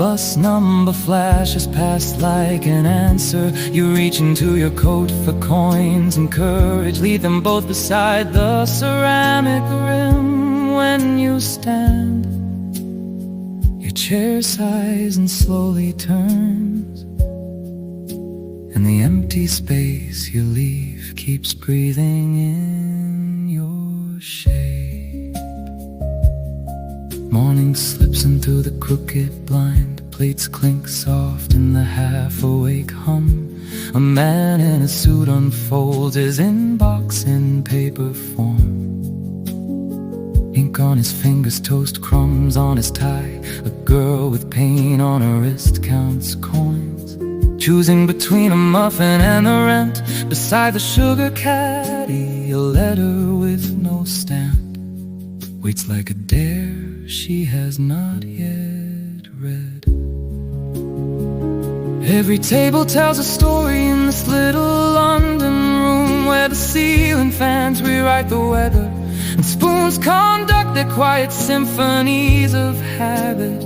Bus number flashes past like an answer. You reach into your coat for coins and courage. Leave them both beside the ceramic rim. When you stand, your chair sighs and slowly turns, and the empty space you leave keeps breathing in your shape. Morning slips in through the crooked blind. Plates clink soft in the half-awake hum. A man in a suit unfolds his inbox in paper form. Ink on his fingers, toast crumbs on his tie. A girl with pain on her wrist counts coins, choosing between a muffin and the rent. Beside the sugar caddy, a letter with no stamp waits like a dare she has not yet read. Every table tells a story in this little London room, where the ceiling fans rewrite the weather and spoons conduct their quiet symphonies of habit.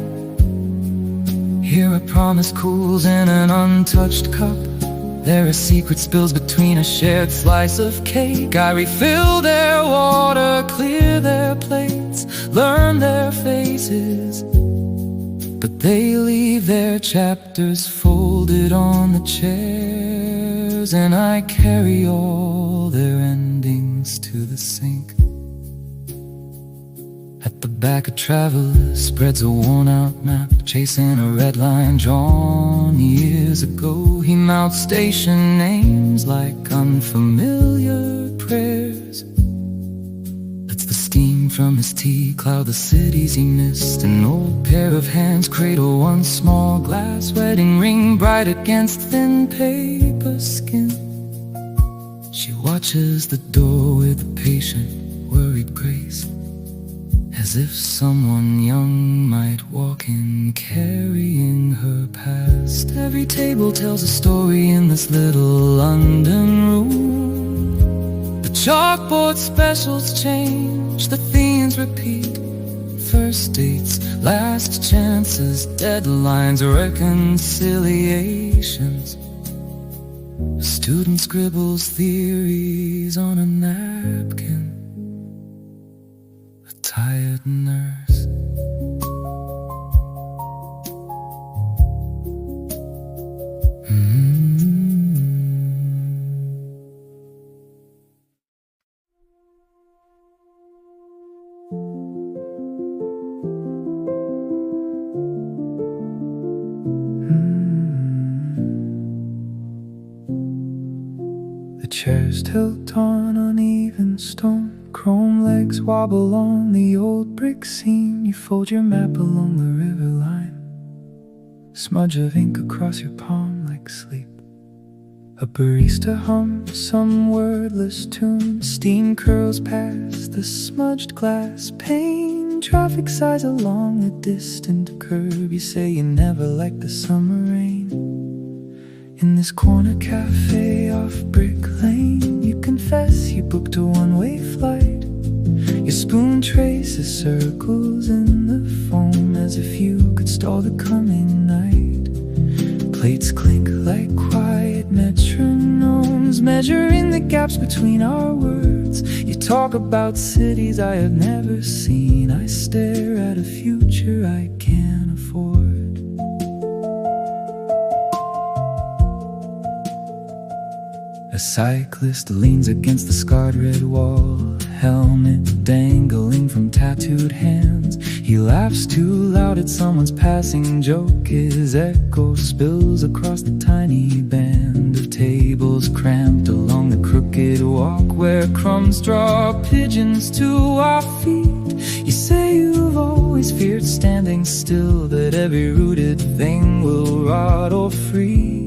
Here a promise cools in an untouched cup. There are secret spills between a shared slice of cake. I refill their water, clear their plates, learn their faces, but they leave their chapters folded on the chairs, and I carry all their endings to the sink. At the back, a traveler spreads a worn-out map, chasing a red line drawn years ago. He mounts station names like unfamiliar prayers. Lets the steam from his tea cloud the cities he missed. An old pair of hands cradle one small glass wedding ring, bright against thin paper skin. She watches the door with a patient, worried grace, as if someone young might walk in carrying her past. Every table tells a story in this little London room. The chalkboard specials change, the themes repeat. First dates, last chances, deadlines, reconciliations. A student scribbles theories on a napkin. A tired nurse. The chair's tilt on uneven stone, chrome legs wobble on the old brick scene. You fold your map along the river line, smudge of ink across your palm like sleep. A barista hums some wordless tune, steam curls past the smudged glass pane. Traffic sighs along the distant curb. You say you never liked the summer rain. In this corner cafe off Brick Lane, you confess you booked a one-way flight. Your spoon traces circles in the foam, as if you could stall the coming night. Plates clink like quiet metronomes, measuring the gaps between our words. You talk about cities I have never seen. I stare at a future I can't afford. A cyclist leans against the scarred red wall, helmet dangling from tattooed hands. He laughs too loud at someone's passing joke. His echo spills across the tiny band of tables cramped along the crooked walk, where crumbs draw pigeons to our feet. You say you've always feared standing still, that every rooted thing will rot or freeze.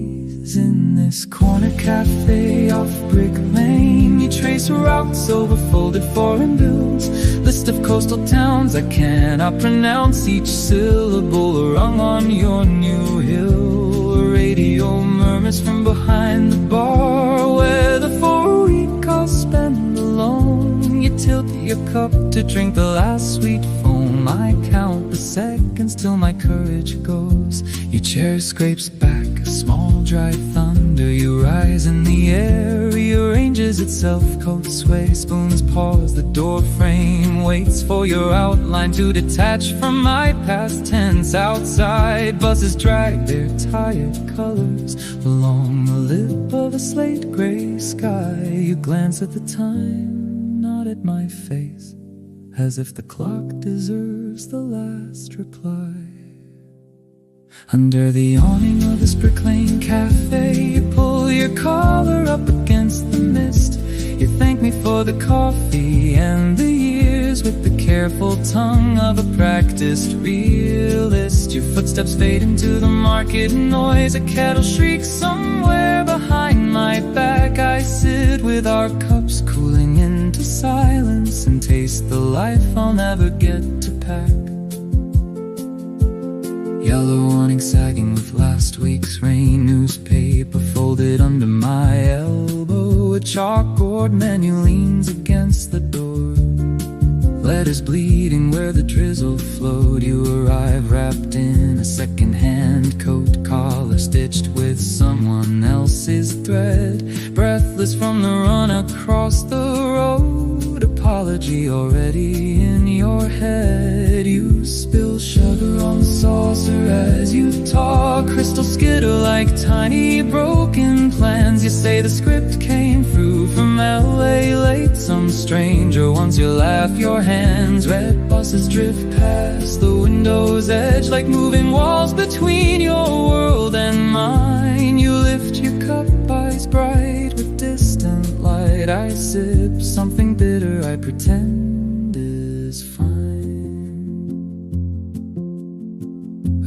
In this corner cafe off Brick Lane, you trace routes over folded foreign bills, list of coastal towns I cannot pronounce, each syllable rung on your new hill. A radio murmurs from behind the bar, where the 4-week I'll spend alone. You tilt your cup to drink the last sweet foam. I count the seconds till my courage goes. Your chair scrapes back a small dry thunder. You rise in the air, rearranges itself, coat sway, spoons pause. The door frame waits for your outline to detach from my past tense. Outside, buses drag their tired colors along the lip of a slate gray sky. You glance at the time, not at my face, as if the clock deserves the last reply. Under the awning of this Brick Lane cafe, you pull your collar up against the mist. You thank me for the coffee and the years, with the careful tongue of a practiced realist. Your footsteps fade into the market noise. A kettle shrieks somewhere behind my back. I sit with our cups cooling into silence and taste the life I'll never get to pack. Yellow awning sagging with last week's rain, newspaper folded under my elbow. A chalkboard menu leans against the door, letters bleeding where the drizzle flowed. You arrive wrapped in a second-hand coat, collar stitched with someone else's thread, breathless from the run across the road. Apology already in your head. You spill sugar on the saucer as you talk, crystal skitter like tiny broken plans. You say the script came through from LA late. Some stranger wants your laugh, your hands. Red buses drift past the window's edge like moving walls between your world and mine. You lift your cup, eyes bright with distant light. I sip something bitter I pretend is fine.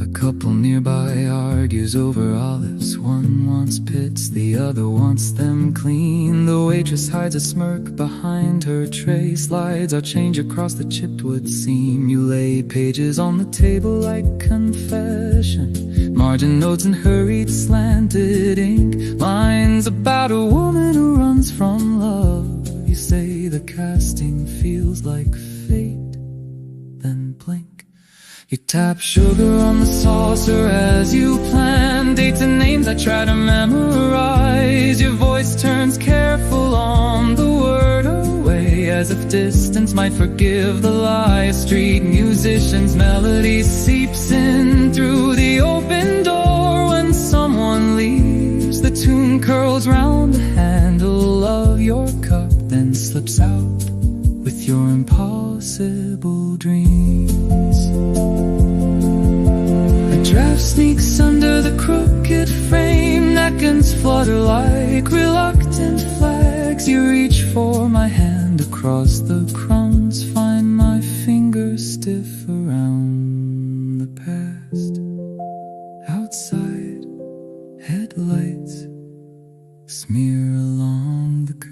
A couple nearby argues over olives. One wants pits, the other wants them clean. The waitress hides a smirk behind her tray. Slides our change across the chipped wood seam. You lay pages on the table like confession, margin notes and hurried slanted ink, lines about a woman who runs from love. You say feels like fate. Then blink, you tap sugar on the saucer as you plan. Dates and names I try to memorize. Your voice turns careful on the word away, as if distance might forgive the lie. A street musician's melody seeps in through the open door. When someone leaves, the tune curls round the handle of your cup, then slips out with your impossible dreams. A draft sneaks under the crooked frame. Napkins flutter like reluctant flags. You reach for my hand across the crumbs, find my fingers stiff around the past. Outside, headlights smear along the curb.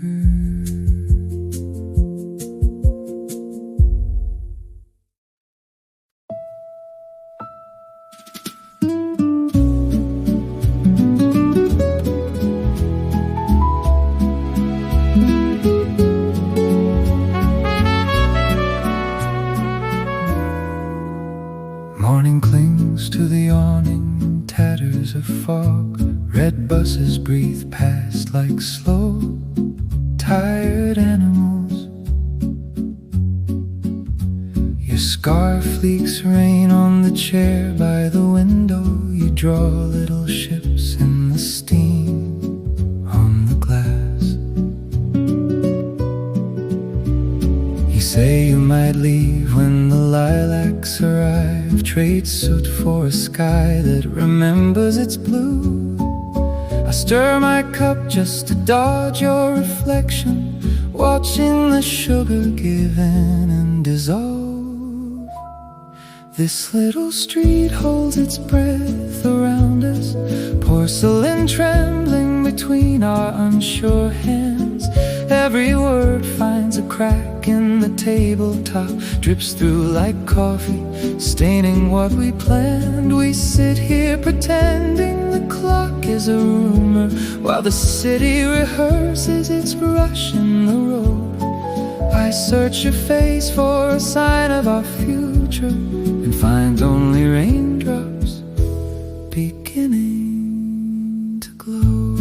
Morning clings to the awning, tatters of fog. Red buses breathe past like slow, tired animals. Your scarf leaks rain on the chair by the window. You draw little ships in the steam on the glass. You say you might leave when the lilacs arrive. Trade suit for a sky that remembers its blue. I stir my cup just to dodge your reflection, watching the sugar give in and dissolve. This little street holds its breath around us, porcelain trembling between our unsure hands. Every word finds a crack in the tabletop, drips through like coffee, staining what we planned. We sit here pretending the clock is a rumor, while the city rehearses its rush in the road. I search your face for a sign of our future, and find only raindrops beginning to glow.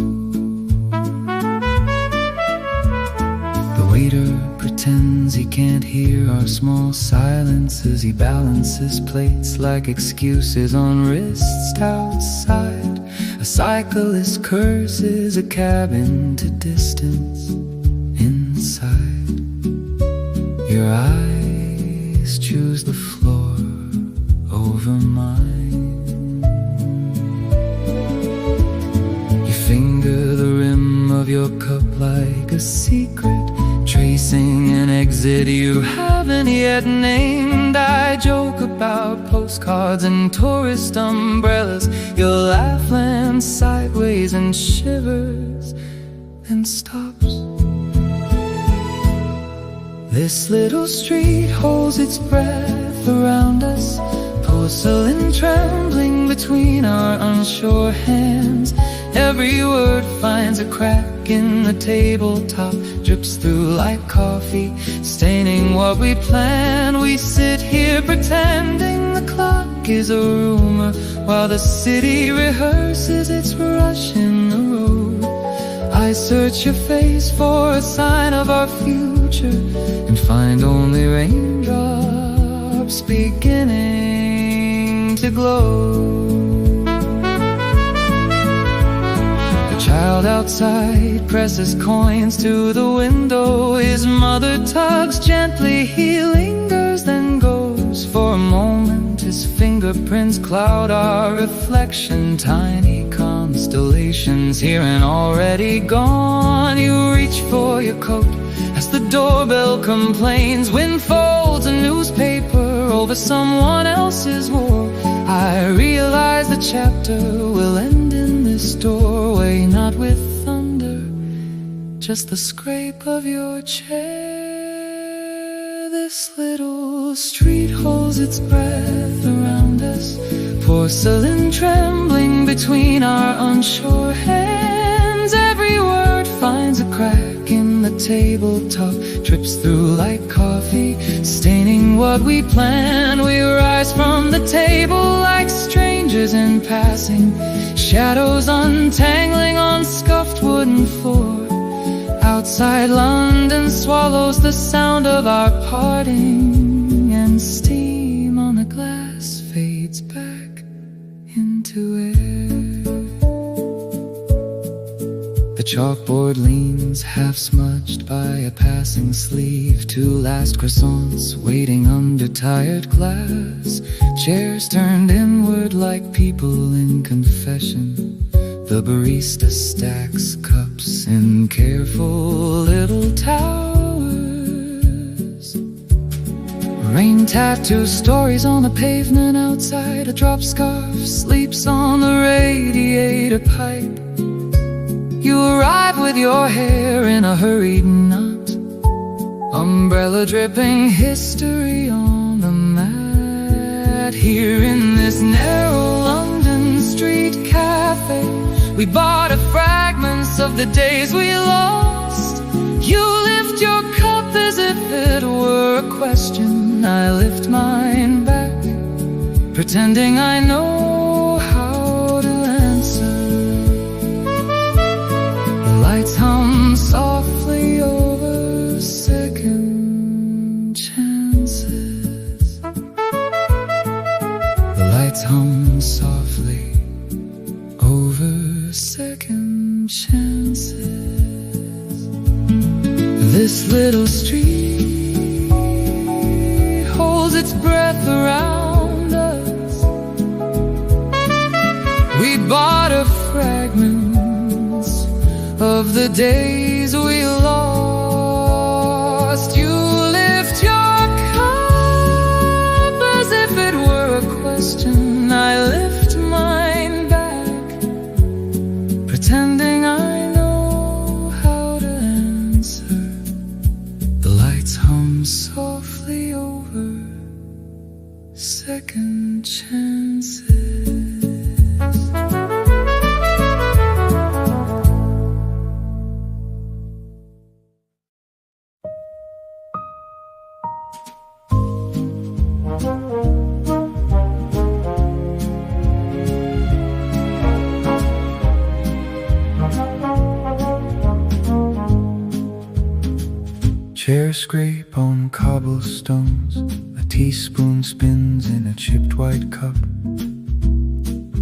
The waiter pretends he can't hear our small silences. He balances plates like excuses on wrists outside. A cyclist curses a cab into distance inside. Your eyes choose the floor over mine. You finger the rim of your cup like a secret, tracing an exit you haven't yet named. I joke about postcards and tourist umbrellas. Your laugh lands sideways and shivers, then stops. This little street holds its breath around us, porcelain trembling between our unsure hands. Every word finds a crack in the tabletop, drips through like coffee, staining what we planned. We sit here pretending the clock is a rumor, while the city rehearses its rush in the road. I search your face for a sign of our future, and find only raindrops beginning to glow. The child outside presses coins to the window. His mother tugs gently, he lingers, then goes. For a moment his fingerprints cloud our reflection. Tiny constellations here and already gone. You reach for your coat as the doorbell complains. Wind folds a newspaper over someone else's war. I realize the chapter will end in this doorway, not with thunder, just the scrape of your chair. This little street holds its breath around us, porcelain trembling between our unsure hands. Every word finds a crack in the tabletop, drips through like coffee, staining what we plan. We rise from the table like strangers in passing, shadows untangling on scuffed wooden floor. Outside London swallows the sound of our parting, and steam on the glass fades back into air. The chalkboard leans half smudged by a passing sleeve, two last croissants waiting under tired glass, chairs turned inward like people in confession. The barista stacks cups in careful little towers. Rain tattoo stories on the pavement outside. A drop scarf sleeps on the radiator pipe. You arrive with your hair in a hurried knot, umbrella dripping history on the mat. Here in this narrow London street cafe, we bought fragments of the days we lost. You lift your cup as if it were a question. I lift mine back, pretending I know how to answer. The lights hum softly over second chances. The lights hum softly over second chances. This little street holds its breath around us. We bought fragments of the days we lost. You lift your cup as if it were a question. I lift mine back, pretending I know how to answer. The lights hum softly over second chances. Chairs scrape on cobblestones, a teaspoon spins in a chipped white cup.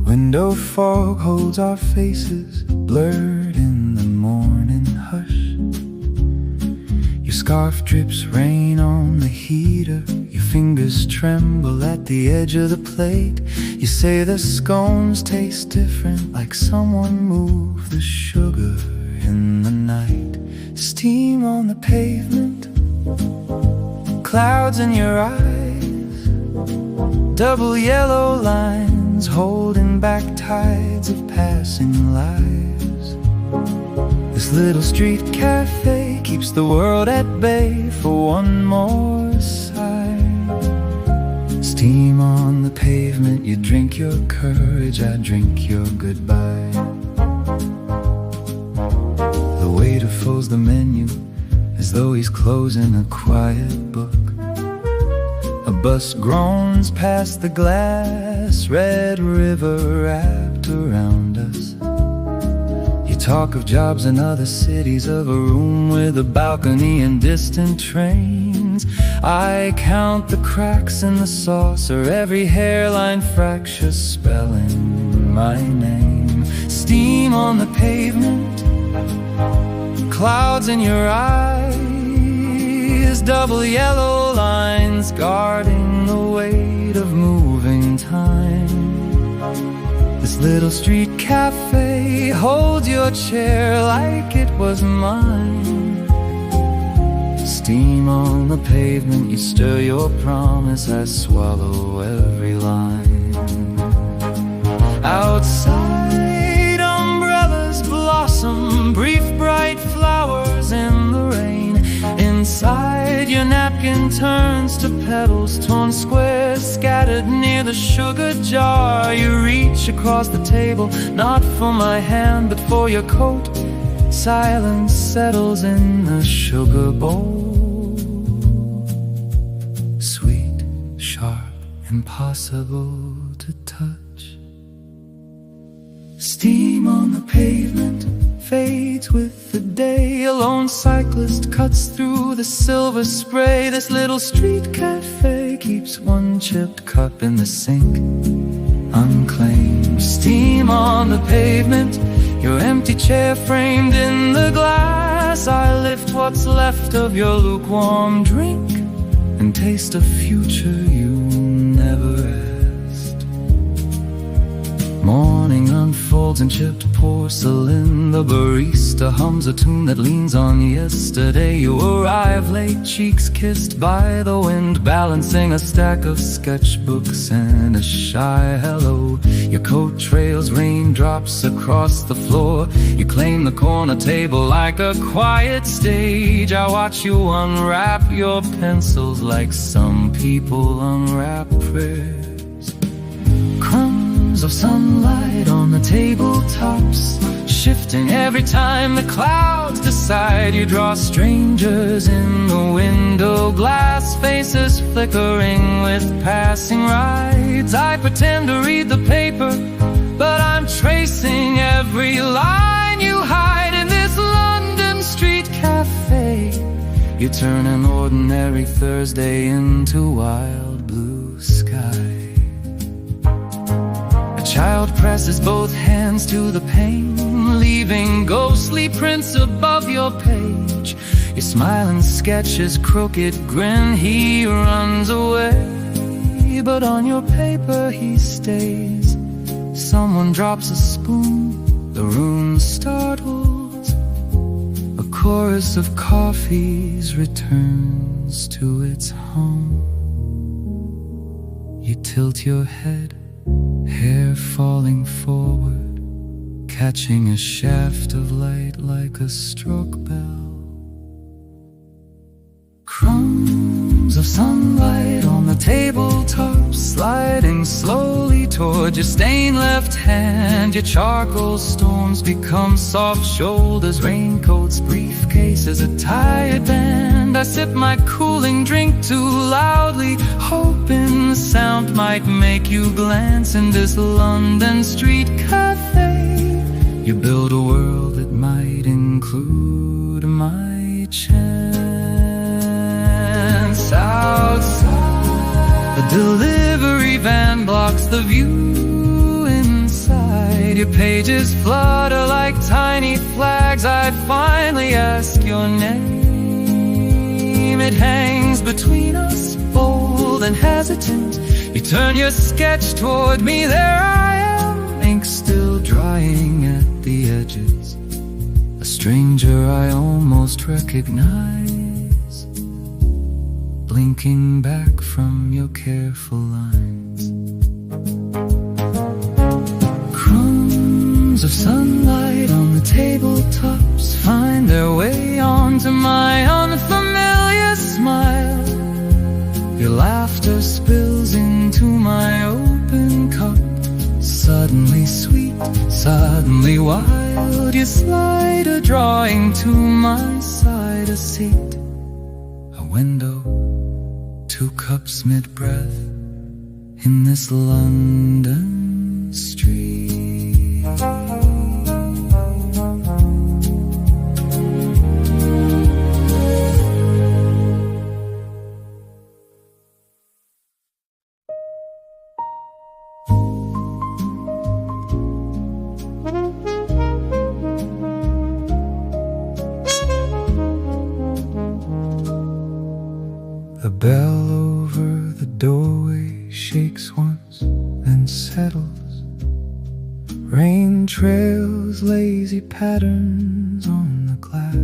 Window fog holds our faces, blurred in the morning hush. Your scarf drips rain on the heater, your fingers tremble at the edge of the plate. You say the scones taste different, like someone moved the sugar in the night. Steam on the pavement, clouds in your eyes, double yellow lines holding back tides of passing lives. This little street cafe keeps the world at bay for one more sigh. Steam on the pavement, you drink your courage, I drink your goodbye. The waiter folds the menu as though he's closing a quiet book. A bus groans past the glass, Red River wrapped around us. You talk of jobs in other cities, of a room with a balcony and distant trains. I count the cracks in the saucer, every hairline fracture spelling my name. Steam on the pavement, clouds in your eyes, double yellow lines guarding the weight of moving time. This little street cafe holds your chair like it was mine. Steam on the pavement, you stir your promise, I swallow every line. Outside, umbrellas blossom, brief bright flowers in the rain. Inside, your napkin turns to petals, torn squares scattered near the sugar jar. You reach across the table, not for my hand but for your coat. Silence settles in the sugar bowl. Sweet, sharp, impossible to touch. Steam on the pavement fades with the day. A lone cyclist cuts through the silver spray. This little street cafe keeps one chipped cup in the sink, unclaimed. Steam on the pavement, your empty chair framed in the glass. I lift what's left of your lukewarm drink and taste a future you never asked. Morning unfolds in chipped porcelain. The barista hums a tune that leans on yesterday. You arrive late, cheeks kissed by the wind, balancing a stack of sketchbooks and a shy hello. Your coat trails raindrops across the floor. You claim the corner table like a quiet stage. I watch you unwrap your pencils like some people unwrap prayers. Crumbs of sunlight on the tabletops, shifting every time the clouds decide. You draw strangers in the window glass, faces flickering with passing rides. I pretend to read the paper, but I'm tracing every line you hide in this London street cafe. You turn an ordinary Thursday into wild blue sky. Child presses both hands to the pane, leaving ghostly prints above your page. Your smiling sketch his crooked grin. He runs away, but on your paper he stays. Someone drops a spoon, the room startles. A chorus of coffees returns to its home. You tilt your head, hair falling forward, catching a shaft of light like a struck bell. Crumbs of sunlight on the tabletop, sliding slowly toward your stained left hand. Your charcoal storms become soft shoulders, raincoats, briefcases, a tired band. I sip my cooling drink too loudly, hoping the sound might make you glance in this London street cafe. You build a world that might include my chance. Outside, a delivery van blocks the view inside. Your pages flutter like tiny flags. I finally ask your name. It hangs between us, bold and hesitant. You turn your sketch toward me. There I am, ink still drying at the edges. A stranger I almost recognize, blinking back from your careful lines. Crumbs of sunlight on the tabletops find their way onto my unfamiliar smile. Your laughter spills into my open cup, suddenly sweet, suddenly wild. You slide a drawing to my side, a seat, a window, 2 cups mid-breath in this London street. The bell over the doorway shakes once, then settles. Rain trails lazy patterns on the glass.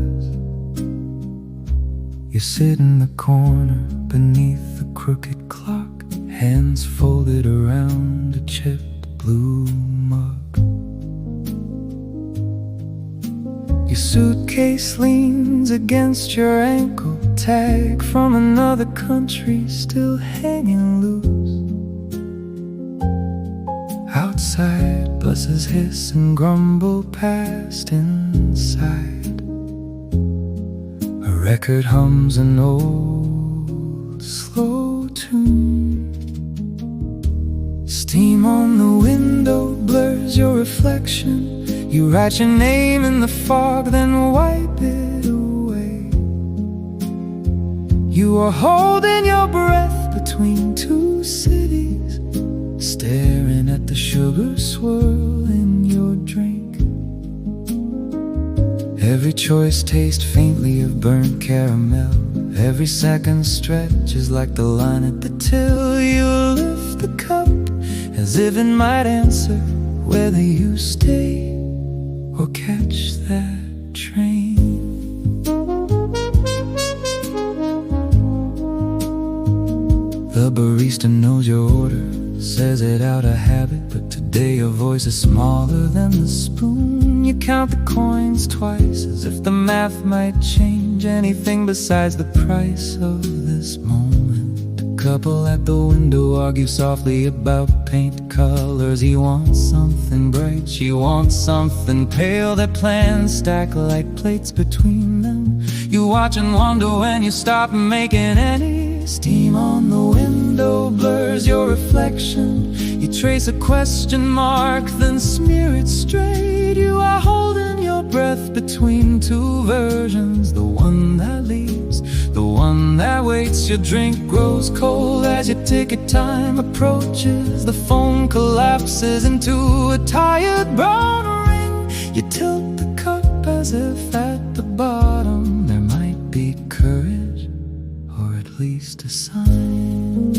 You sit in the corner beneath the crooked clock, hands folded around a chipped blue mug. Your suitcase leans against your ankle, tag from another country still hanging loose. Outside, Buses hiss and grumble past inside. A record hums an old slow tune. Steam on the window blurs your reflection. You write your name in the fog, then wipe it away. You are holding your breath between two cities, staring at the sugar swirl in your drink. Every choice tastes faintly of burnt caramel. Every second stretches like the line at the till. You lift the cup as if it might answer whether you stay or catch that train. The barista knows your order, says it out of habit, but today your voice is smaller than the spoon. You count the coins twice, as if the math might change anything besides the price of this moment. The couple at the window argue softly about paint colors. He wants something bright, she wants something pale. Their plans stack like plates between them. You watch and wonder when you stop making any. Steam on the window blurs your reflection. You trace a question mark, then smear it straight. You are holding your breath between two versions, the one that leaves, the one that waits. Your drink grows cold as your ticket time approaches. The phone collapses into a tired brown ring. You tilt the cup as if at the bottom there might be courage, or at least a sign.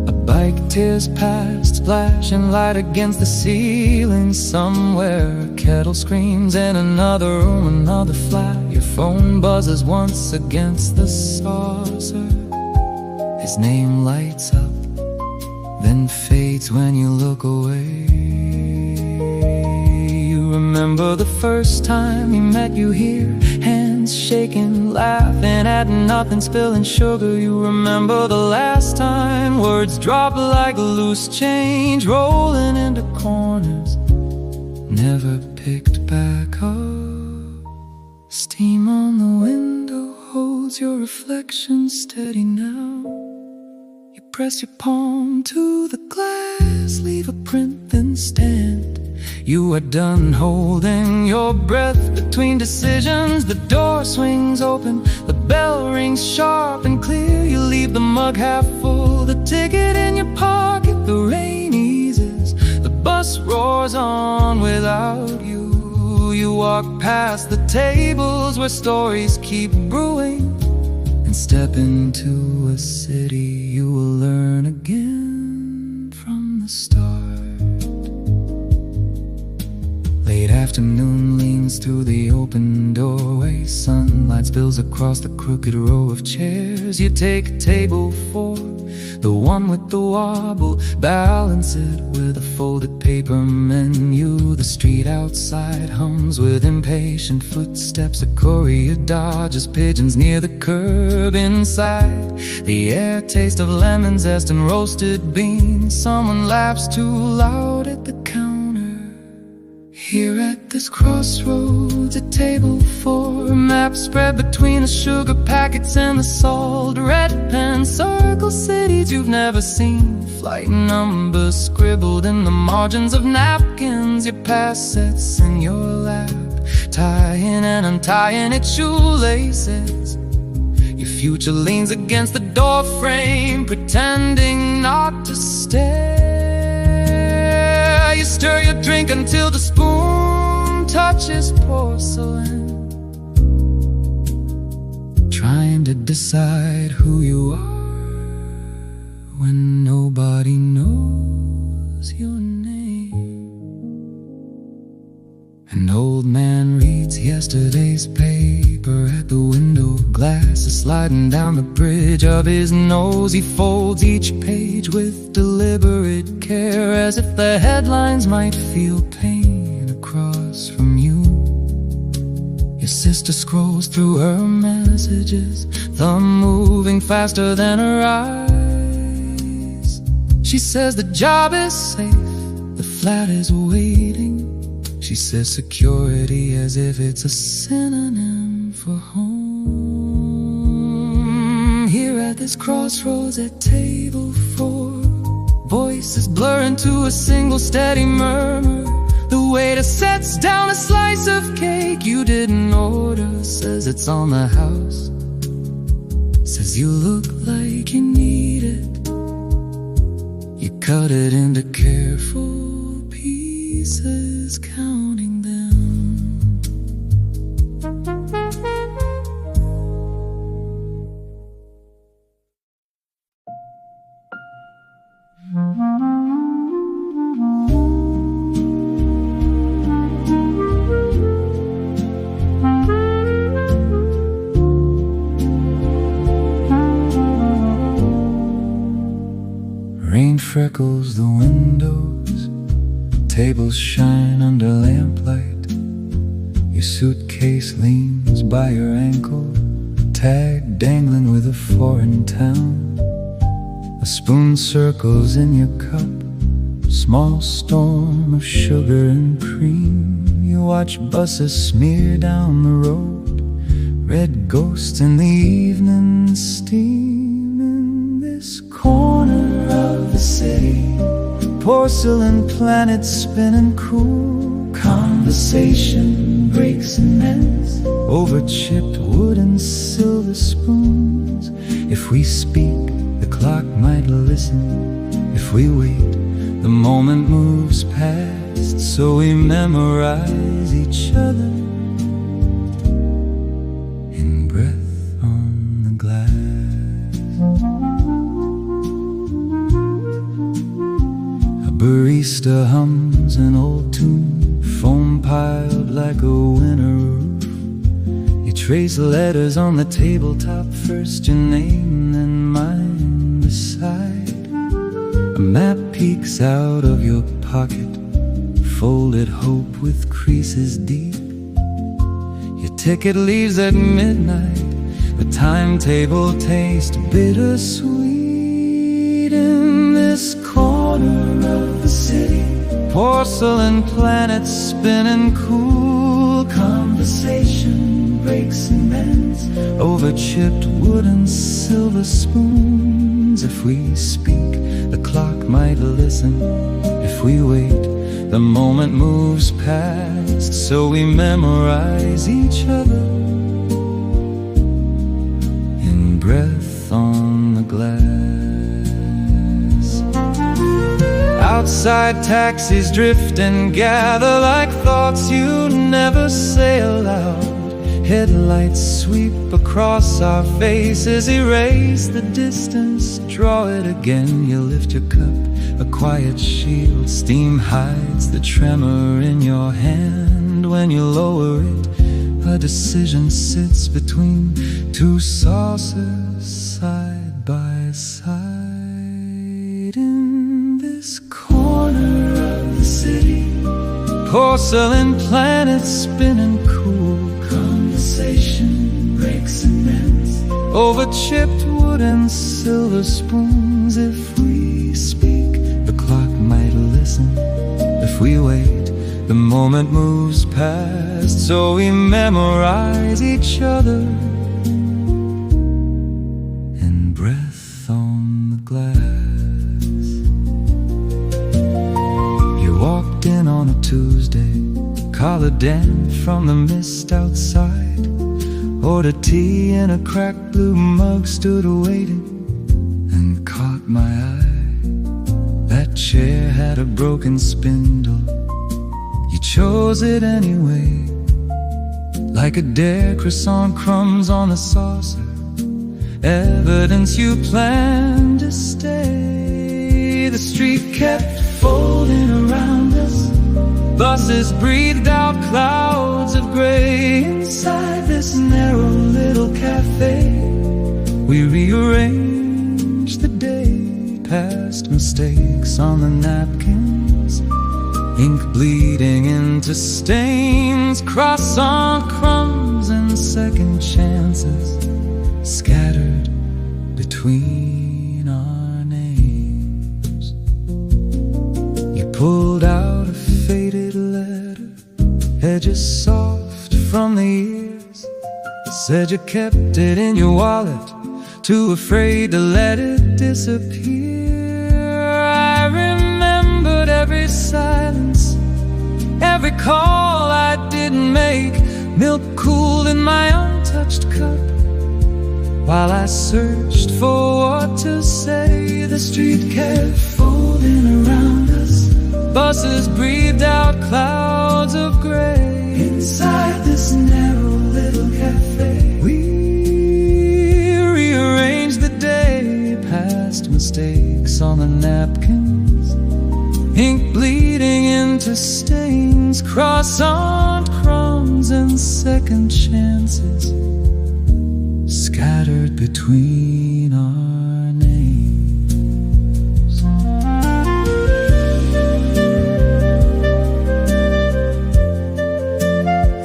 A bike tears past, splashing light against the ceiling somewhere. A kettle screams in another room, another flat. Your phone buzzes once against the saucer. His name lights up, then fades when you look away. You remember the first time he met you here, hands shaking, laughing at nothing, spilling sugar. You remember the last time words dropped like loose change, rolling into corners, never picked back up. Steam on the window holds your reflection steady now. You press your palm to the glass, leave a print, then stand. You are done holding your breath between decisions. The door swings open, the bell rings sharp and clear. You leave the mug half full, the ticket in your pocket. The rain eases, the bus roars on without you. You walk past the tables where stories keep brewing, and step into a city you will learn again from the start. Late afternoon leans through the open doorway. Sunlight spills across the crooked row of chairs. You take a table for the one with the wobble, balance it with a folded paper menu. The street outside hums with impatient footsteps. A courier dodges pigeons near the curb. Inside, the air tastes of lemon zest and roasted beans. Someone laughs too loud at the counter. Here at this crossroads, a table for a map spread between the sugar packets and the salt. Red pen circle cities you've never seen, flight numbers scribbled in the margins of napkins. Your past sits in your lap, tying and untying its shoelaces. Your future leans against the door frame, pretending not to stare. You stir your drink until the spoon touches porcelain, trying to decide who you are when nobody knows your name. An old man reads yesterday's paper at the window. Glass is sliding down the bridge of his nose. He folds each page with deliberate care, as if the headlines might feel pain across from you. Your sister scrolls through her messages, thumb moving faster than her eyes. She says the job is safe, The flat is waiting. She says security as if it's a synonym for home. Here at this crossroads at table 4, voices blur into a single steady murmur. The waiter sets down a slice of cake you didn't order, says it's on the house, says you look like you need it. You cut it into careful pieces, counting them. Rain freckles the windows, tables shine under lamplight. Your suitcase leans by your ankle, tag dangling with a foreign town. A spoon circles in your cup, small storm of sugar and cream. You watch buses smear down the road, red ghosts in the evening steam. In this corner of the city, porcelain planets spinning cool. Conversation breaks and mends over chipped wood and silver spoons. If we speak, the clock might listen. If we wait, the moment moves past. So we memorize each other in breath on the glass. Barista hums an old tune, foam piled like a winter roof. You trace letters on the tabletop, first your name, then mine beside. A map peeks out of your pocket, folded hope with creases deep. Your ticket leaves at midnight, the timetable tastes bittersweet. In this corner of the city, porcelain planets spinning cool. Conversation breaks and bends over chipped wood and silver spoons. If we speak, the clock might listen. If we wait, the moment moves past. So we memorize each other in breath on the glass. Outside taxis drift and gather like thoughts you never say aloud. Headlights sweep across our faces, erase the distance, draw it again. You lift your cup, a quiet shield, steam hides the tremor in your hand. When you lower it, a decision sits between two saucers side by side. In this corner of the city, porcelain planets spinning cool. Conversation breaks and bends over chipped wood and silver spoons. If we speak, the clock might listen. If we wait, the moment moves past. So we memorize each other in breath on the glass. You walked in on a Tuesday, collar damp from the mist outside. Ordered tea in a cracked blue mug, stood waiting and caught my eye. That chair had a broken spindle, you chose it anyway. Like a dare, croissant crumbs on the saucer, evidence you planned to stay. The street kept folding around us, buses breathed out clouds of gray. Inside this narrow little cafe, we rearranged the day, past mistakes on the napkins, ink bleeding into stains, croissant crumbs and second chances scattered between our names. You pulled out a faded letter, edges soft from the years. Said you kept it in your wallet, too afraid to let it disappear. I remembered every silence, every call I didn't make, milk cooled in my untouched cup, while I searched for what to say. The street kept folding around us, buses breathed out clouds of gray. Inside this narrow little cafe, we rearranged the day, past mistakes on the napkins, ink bleeding into stains, cross-armed crumbs and second chances scattered between our names.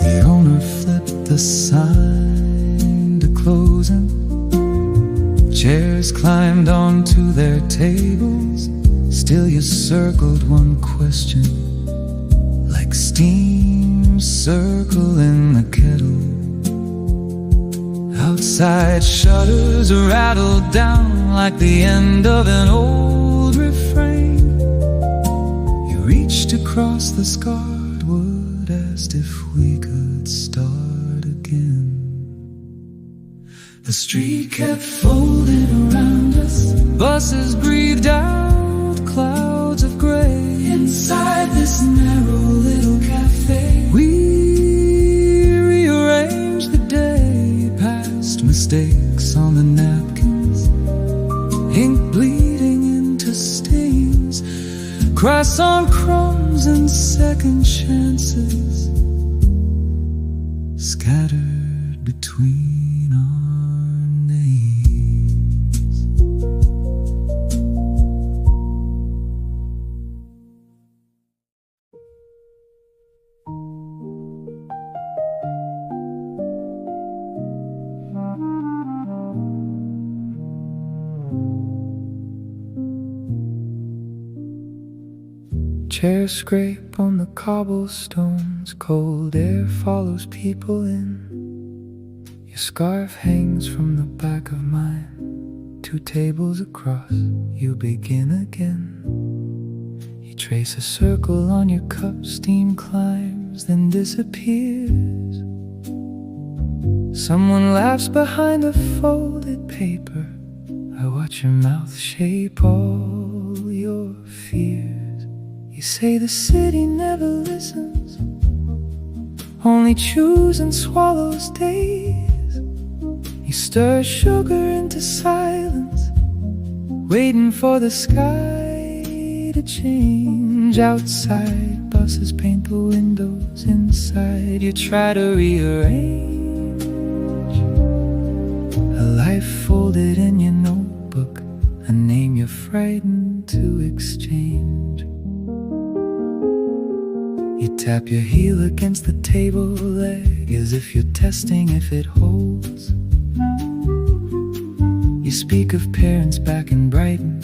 The owner flipped the sign to closing. Chairs climbed onto their tables. Still you circled one question, like steam circling the kettle. Outside shutters rattled down like the end of an old refrain. You reached across the scarred wood, asked if we could start again. The street kept folding around us, buses breathed out clouds of gray. Inside this narrow little cafe, we rearranged the day, past mistakes on the napkins, ink bleeding into stains, cross-on crumbs and second chances scattered between our names. Chairs scrape on the cobblestones, cold air follows people in. Your scarf hangs from the back of mine, 2 tables across, you begin again. You trace a circle on your cup, steam climbs, then disappears. Someone laughs behind the folded paper. I watch your mouth shape all your fears. You say the city never listens, only chews and swallows days. You stir sugar into silence, waiting for the sky to change. Outside, buses paint the windows. Inside, you try to rearrange a life folded in your notebook, a name you're frightened to exchange. You tap your heel against the table leg as if you're testing if it holds. You speak of parents back in Brighton,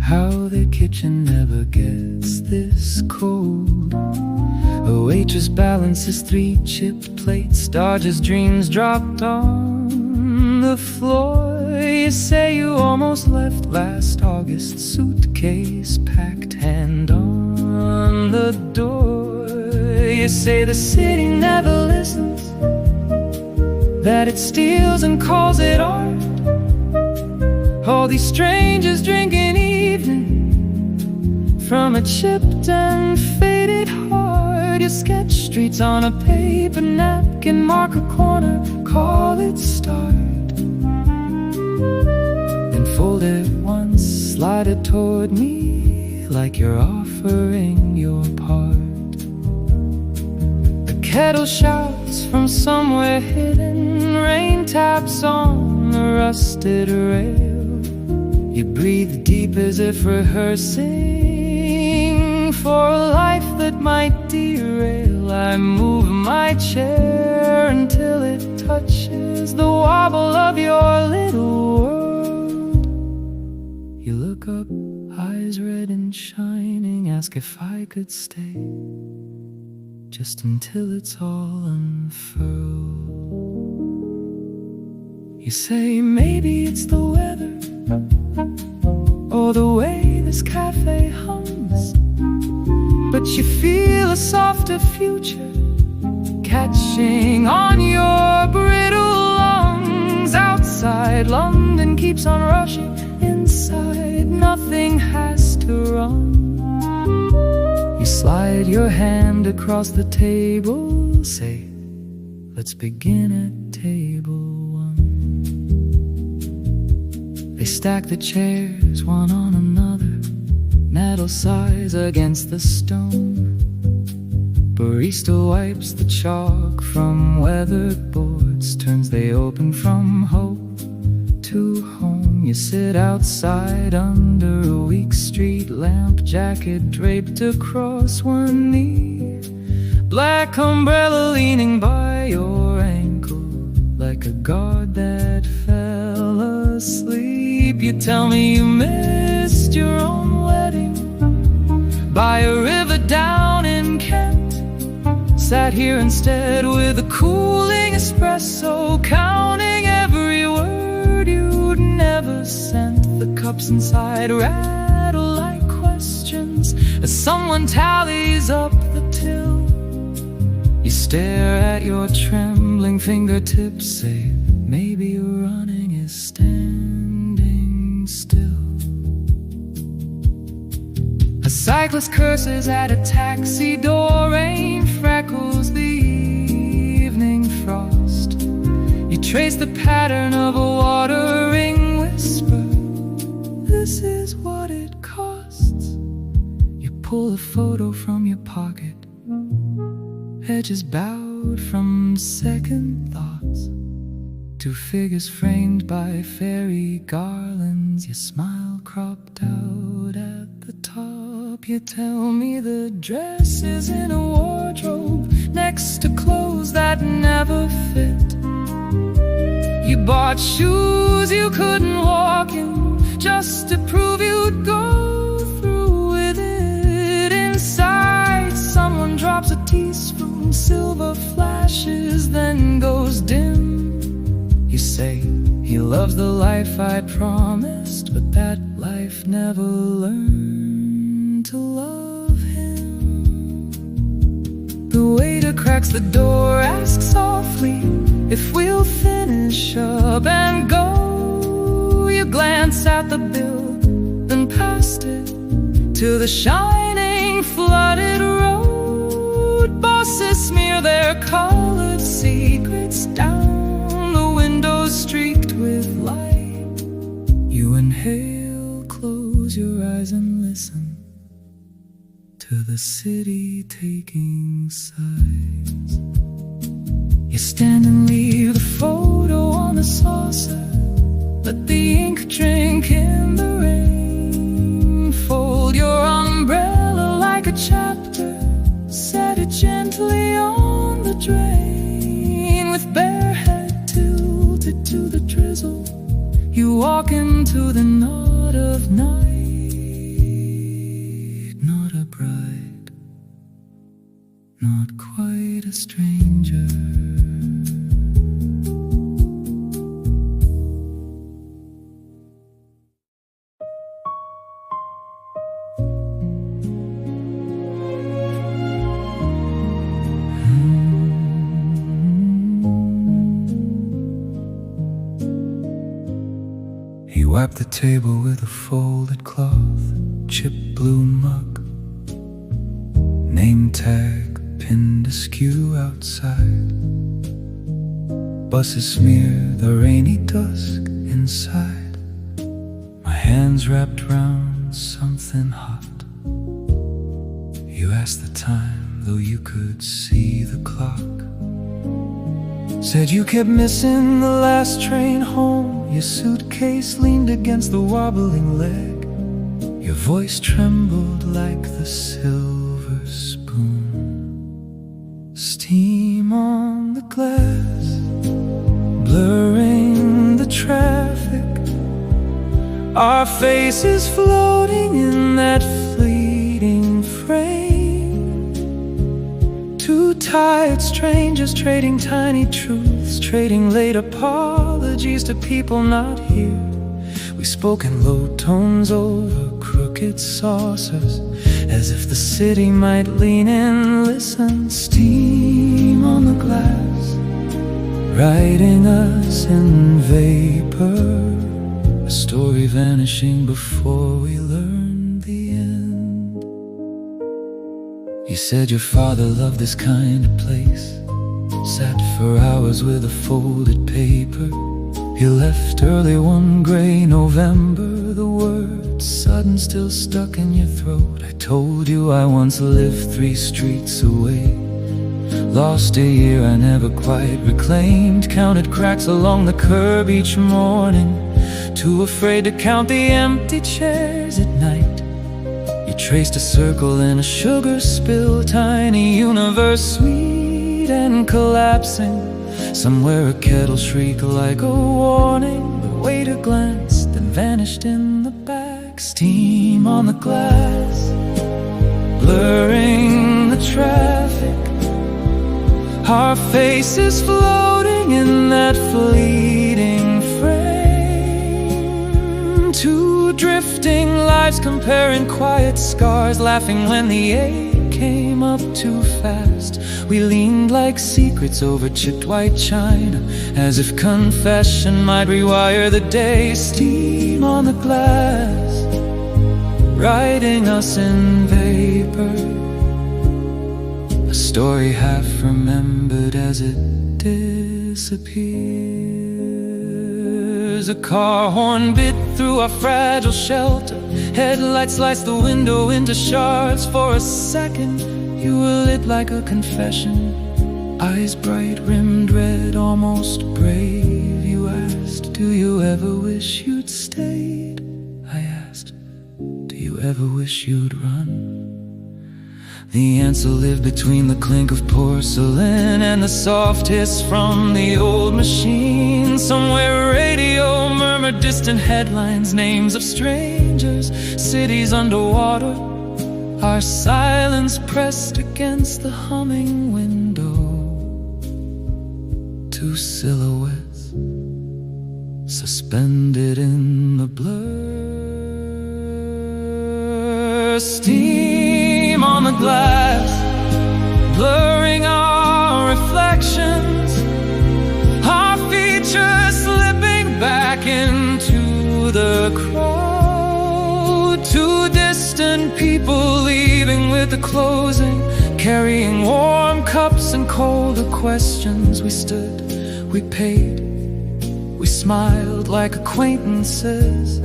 how their kitchen never gets this cold. A waitress balances 3 chipped plates, dodges dreams dropped on the floor. You say you almost left last August, suitcase packed, hand on the door. You say the city never listens, that it steals and calls it art. All these strangers drinking evening from a chipped and faded heart. You sketch streets on a paper napkin, mark a corner, call it start. Then fold it once, slide it toward me, like you're offering your part. Kettle shouts from somewhere hidden, rain taps on the rusted rail. You breathe deep as if rehearsing for a life that might derail. I move my chair until it touches the wobble of your little world. You look up eyes red and shining, ask if I could stay just until it's all unfurled. You say maybe it's the weather or the way this cafe hums, but you feel a softer future catching on your brittle lungs. Outside, London keeps on rushing. Inside, nothing has to run. You slide your hand across the table, say, let's begin at table one. They stack the chairs one on another, metal size against the stone. Barista wipes the chalk from weathered boards, turns they open from hope to home. You sit outside under a weak street lamp, jacket draped across one knee, black umbrella leaning by your ankle like a guard that fell asleep. You tell me you missed your own wedding by a river down in Kent. Sat here instead with a cooling espresso, counting every word you'd never sent. The cups inside rattle like questions as someone tallies up the till. You stare at your trembling fingertips, say, maybe running is standing still. A cyclist curses at a taxi door, rain freckles the evening frost. You trace the pattern of a watering whisper, this is what it costs. You pull a photo from your pocket, edges bowed from second thoughts. Two figures framed by fairy garlands, your smile cropped out at the top. You tell me the dress is in a wardrobe next to clothes that never fit. You bought shoes you couldn't walk in just to prove you'd go through with it. Inside, someone drops a teaspoon, silver flashes, then goes dim. You say, he loves the life I promised, but that life never learned to love him. The waiter cracks the door, asks softly if we'll finish up and go. You glance at the bill, then past it to the shining, flooded road. Bosses smear their colored secrets down, the windows streaked with light. You inhale, close your eyes and listen to the city taking sides. You stand and leave the photo on the saucer, let the ink drink in the rain. Fold your umbrella like a chapter, set it gently on the drain. With bare head tilted to the drizzle, you walk into the knot of night. Not a bride, not quite a stranger. He wiped the table with a folded cloth, chipped blue mug, name tag pinned askew outside. Buses smear the rainy dusk inside. My hands wrapped round something hot. You asked the time, though you could see the clock. Said you kept missing the last train home. Your suitcase leaned against the wobbling leg. Your voice trembled like the silver spoon. Steam on the glass, blurring the traffic. Our faces float floating in that fleeting frame. Two tired strangers trading tiny truths, trading late apologies to people not here. We spoke in low tones over crooked saucers, as if the city might lean in, listen. Steam on the glass, writing us in vapor, a story vanishing before we learned the end. You said your father loved this kind of place, sat for hours with a folded paper. He left early one gray November, the word sudden still stuck in your throat. I told you I once lived 3 streets away, lost a year I never quite reclaimed, counted cracks along the curb each morning, too afraid to count the empty chairs at night. You traced a circle in a sugar spill, tiny universe, sweet and collapsing. Somewhere a kettle shrieked like a warning. The waiter glanced, then vanished in the back. Steam on the glass, blurring the traffic, our faces floating in that fleeting frame. Two drifting lives comparing quiet scars, laughing when the ache came up too fast. We leaned like secrets over chipped white china, as if confession might rewire the day. Steam on the glass, writing us in vapor, a story half remembered as it disappears. A car horn bit through our fragile shelter, headlights sliced the window into shards. For a second you were lit like a confession, eyes bright, rimmed red, almost brave. You asked, do you ever wish you'd stayed? I asked, do you ever wish you'd run? The answer lived between the clink of porcelain and the soft hiss from the old machine. Somewhere a radio murmured distant headlines, names of strangers, cities underwater. Our silence pressed against the humming window, 2 silhouettes suspended in the blur. Steam on the glass, blurring our reflections, our features slipping back into the crowd. 2 distant people leaving with the closing, carrying warm cups and colder questions. We stood, we paid, we smiled like acquaintances,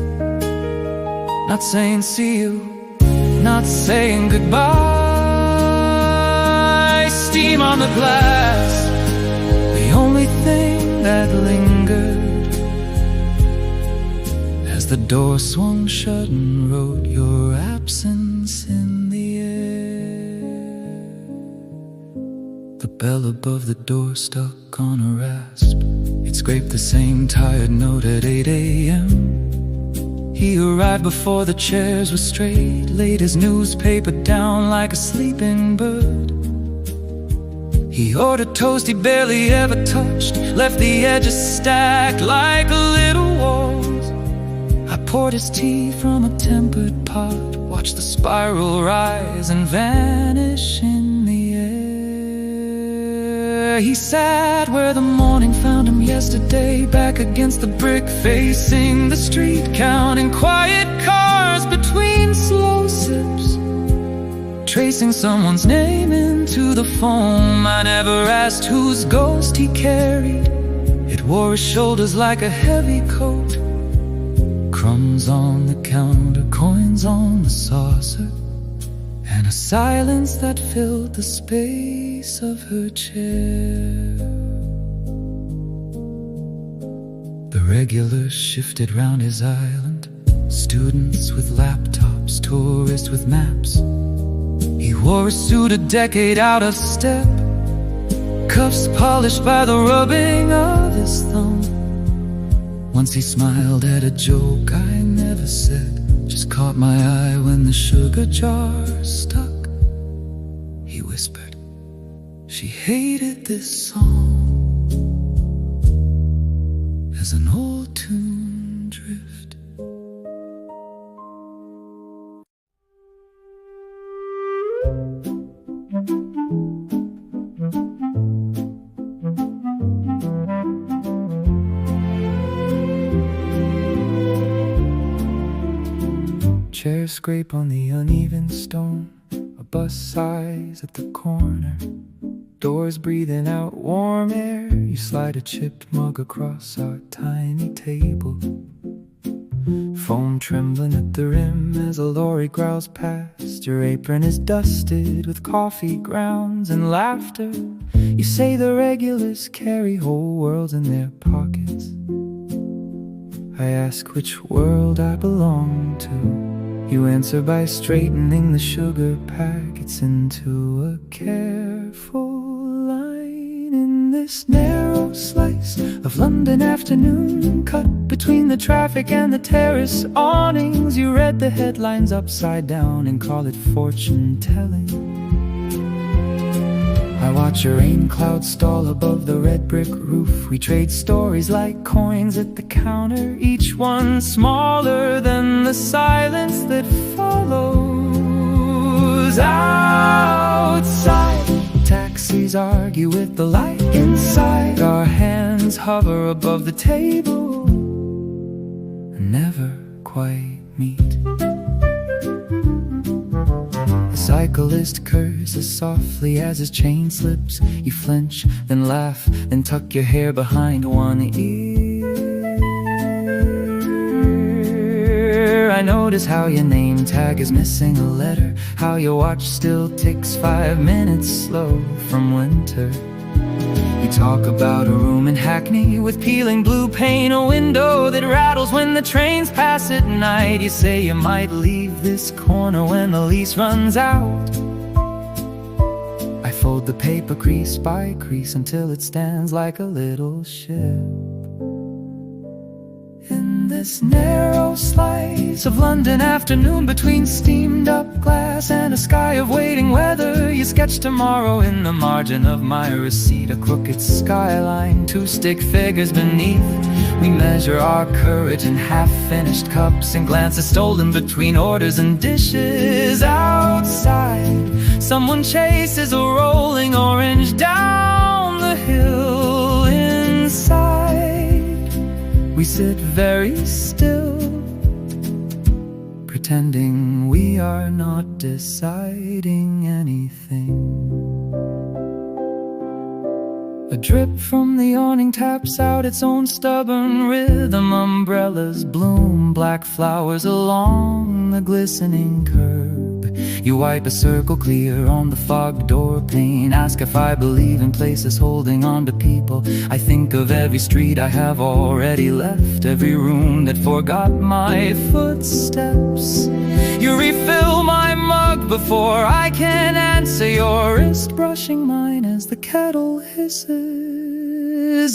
not saying see you, not saying goodbye. Steam on the glass, the only thing that lingered, as the door swung shut and wrote your absence in the air. The bell above the door stuck on a rasp, it scraped the same tired note at 8 a.m. He arrived before the chairs were straight, laid his newspaper down like a sleeping bird. He ordered toast he barely ever touched, left the edges stacked like little walls. I poured his tea from a tempered pot, watched the spiral rise and vanish in the air. He sat where the morning found him yesterday, back against the brick facing the street, counting quiet cars between slow sips, tracing someone's name into the foam. I never asked whose ghost he carried, it wore his shoulders like a heavy coat. Crumbs on the counter, coins on the saucer, and a silence that filled the space of her chair. The regulars shifted round his island, students with laptops, tourists with maps. He wore a suit a decade out of step, cuffs polished by the rubbing of his thumb. Once he smiled at a joke I never said, just caught my eye when the sugar jar stuck. He whispered, she hated this song as an old tune drift. Chairs scrape on the uneven stone, a bus sighs at the corner. Doors breathing out warm air, you slide a chipped mug across our tiny table. Foam trembling at the rim as a lorry growls past. Your apron is dusted with coffee grounds and laughter. You say the regulars carry whole worlds in their pockets. I ask which world I belong to. You answer by straightening the sugar packets into a careful line. In this narrow slice of London afternoon, cut between the traffic and the terrace awnings, you read the headlines upside down and call it fortune-telling. I watch a rain cloud stall above the red brick roof. We trade stories like coins at the counter, each one smaller than the silence that follows. Outside, taxis argue with the light inside. Our hands hover above the table and never quite meet. The cyclist curses softly as his chain slips. You flinch, then laugh, then tuck your hair behind one ear. I notice how your name tag is missing a letter, how your watch still ticks 5 minutes slow from winter. We talk about a room in Hackney with peeling blue paint, a window that rattles when the trains pass at night. You say you might leave this corner when the lease runs out. I fold the paper crease by crease until it stands like a little ship. In this narrow slice of London afternoon, between steamed up glass and a sky of waiting weather, you sketch tomorrow in the margin of my receipt. A crooked skyline, 2 stick figures beneath. We measure our courage in half-finished cups and glances stolen between orders and dishes. Outside, someone chases a rolling orange down the hill. Inside, we sit very still, pretending we are not deciding anything. A drip from the awning taps out its own stubborn rhythm. Umbrellas bloom, black flowers along the glistening curb. You wipe a circle clear on the fog door pane. Ask if I believe in places holding on to people. I think of every street I have already left, every room that forgot my footsteps. You refill my mug before I can answer, your wrist brushing mine as the kettle hisses.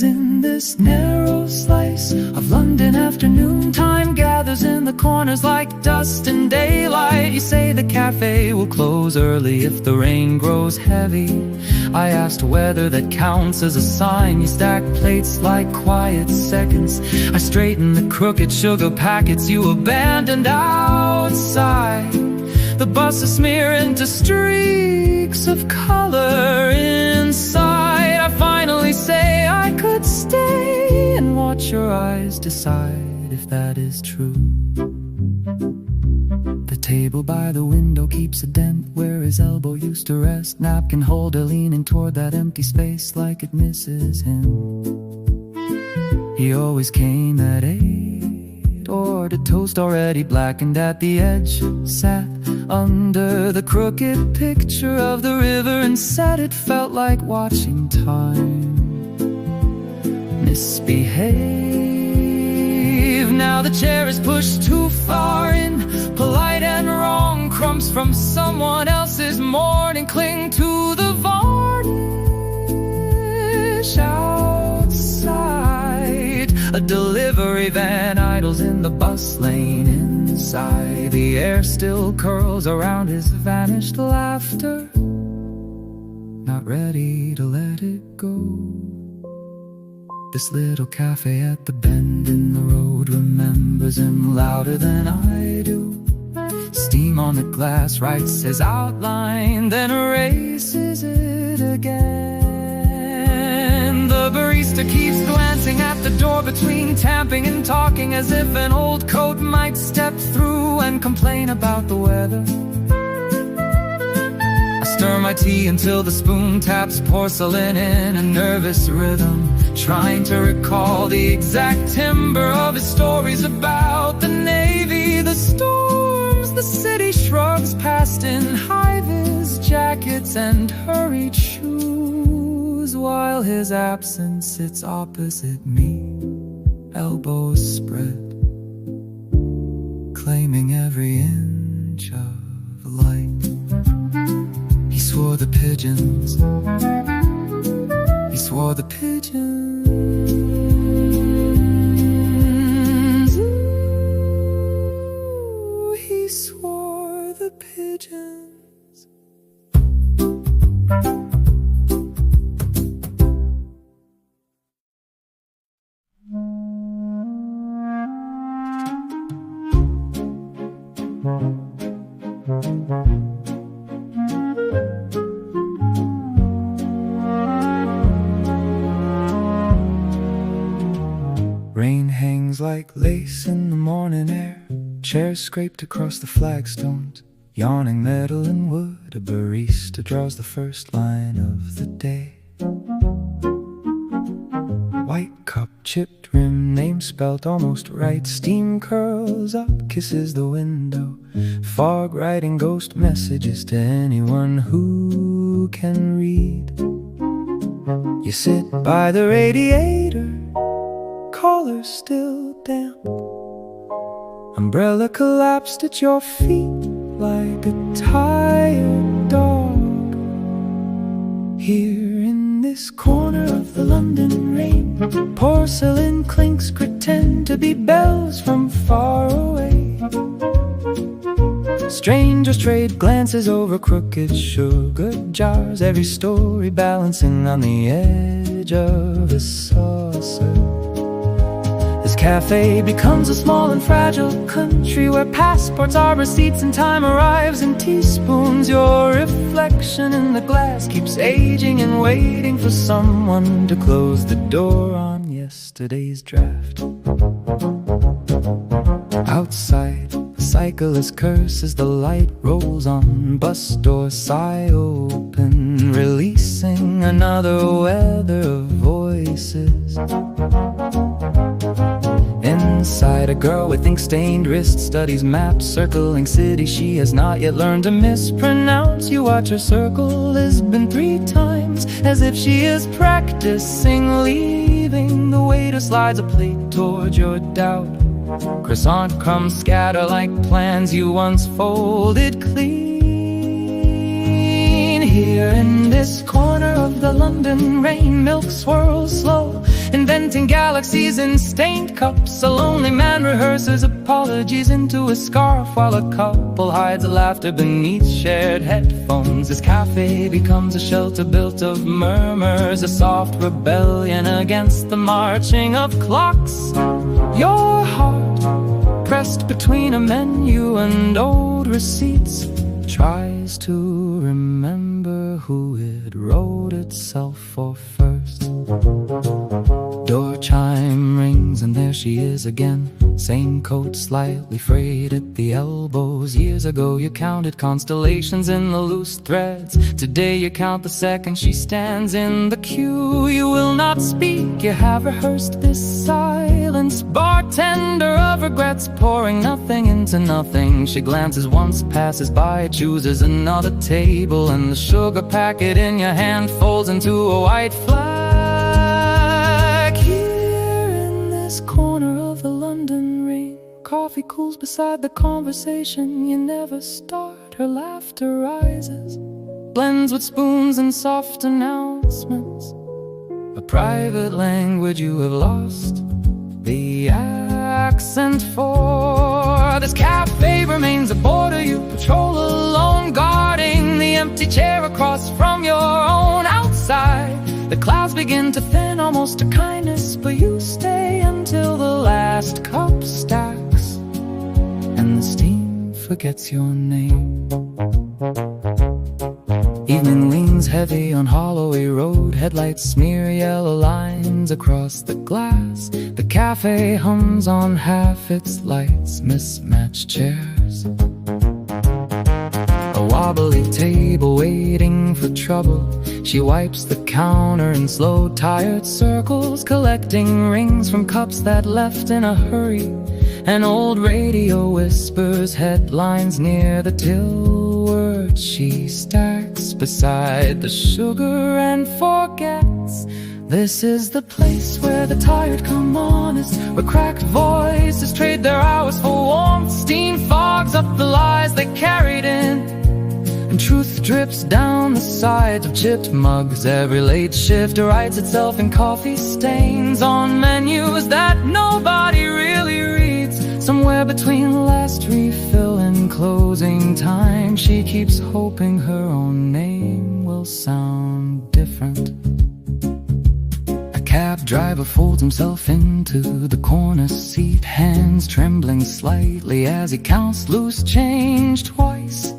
In this narrow slice of London afternoon, time gathers in the corners like dust in daylight. You say the cafe will close early if the rain grows heavy. I asked whether that counts as a sign. You stack plates like quiet seconds. I straighten the crooked sugar packets you abandoned. Outside, the buses smear into streaks of color. Inside, I finally say I could stay and watch your eyes decide if that is true. The table by the window keeps a dent where his elbow used to rest. Napkin holder leaning toward that empty space like it misses him. He always came at 8, ordered toast already blackened at the edge, sat under the crooked picture of the river and said it felt like watching time misbehave. Now the chair is pushed too far in, polite and wrong. Crumbs from someone else's morning cling to the varnish. Outside, a delivery van idles in the bus lane. Inside, sigh, the air still curls around his vanished laughter, not ready to let it go. This little cafe at the bend in the road remembers him louder than I do. Steam on the glass writes his outline, then erases it again. The barista keeps glancing at the door between tamping and talking, as if an old coat might step through and complain about the weather. I stir my tea until the spoon taps porcelain in a nervous rhythm, trying to recall the exact timbre of his stories about the Navy, the storms, the city shrugs past in high-vis jackets and hurried shoes, while his absence sits opposite me, elbows spread, claiming every inch of light. He swore the pigeons, he swore the pigeons, ooh, he swore the pigeons. Rain hangs like lace in the morning air, chairs scraped across the flagstones, yawning metal and wood, a barista draws the first line of the day. White cup, chipped rim, name spelt almost right, steam curls up, kisses the window, fog writing ghost messages to anyone who can read. You sit by the radiator, collar still damp, umbrella collapsed at your feet like a tired dog. Here in this corner of the London rain, porcelain clinks pretend to be bells from far away. Strangers trade glances over crooked sugar jars, every story balancing on the edge of a saucer. This cafe becomes a small and fragile country where passports are receipts and time arrives in teaspoons. Your reflection in the glass keeps aging and waiting for someone to close the door on yesterday's draft. Outside, a cyclist curse as the light rolls on, bus doors sigh open, releasing another weather of voices. Inside, a girl with ink-stained wrists studies maps circling cities she has not yet learned to mispronounce. You watch her circle Lisbon 3 times, as if she is practicing leaving. The waiter slides a plate towards your doubt. Croissant crumbs scatter like plans you once folded clean. Here in this corner of the London rain, milk swirls slow, inventing galaxies in stained cups. A lonely man rehearses apologies into a scarf, while a couple hides laughter beneath shared headphones. This cafe becomes a shelter built of murmurs, a soft rebellion against the marching of clocks. Your heart, pressed between a menu and old receipts, tries to remember who it wrote itself for first. Door chime rings and there she is again, same coat slightly frayed at the elbows. Years ago you counted constellations in the loose threads. Today you count the seconds she stands in the queue. You will not speak, you have rehearsed this silence. Bartender of regrets, pouring nothing into nothing. She glances once, passes by, chooses another table, and the sugar packet in your hand folds into a white flag. Here in this corner of the London rain, coffee cools beside the conversation you never start. Her laughter rises, blends with spoons and soft announcements, a private language you have lost. The accent for. This cafe remains a border you patrol alone, guarding the empty chair across from your own. Outside, the clouds begin to thin, almost to kindness, but you stay until the last cup stacks and the steam forgets your name. Evening leans heavy on Holloway Road, headlights smear yellow lines across the glass. The cafe hums on half its lights, mismatched chairs, a wobbly table waiting for trouble. She wipes the counter in slow, tired circles, collecting rings from cups that left in a hurry. An old radio whispers headlines near the till words she stacks beside the sugar and forgets. This is the place where the tired come honest, where cracked voices trade their hours for warmth. Steam fogs up the lies they carried in, and truth drips down the sides of chipped mugs. Every late shift writes itself in coffee stains on menus that nobody really reads. Somewhere between last refill and closing time, she keeps hoping her own name will sound different. A cab driver folds himself into the corner seat, hands trembling slightly as he counts loose change twice.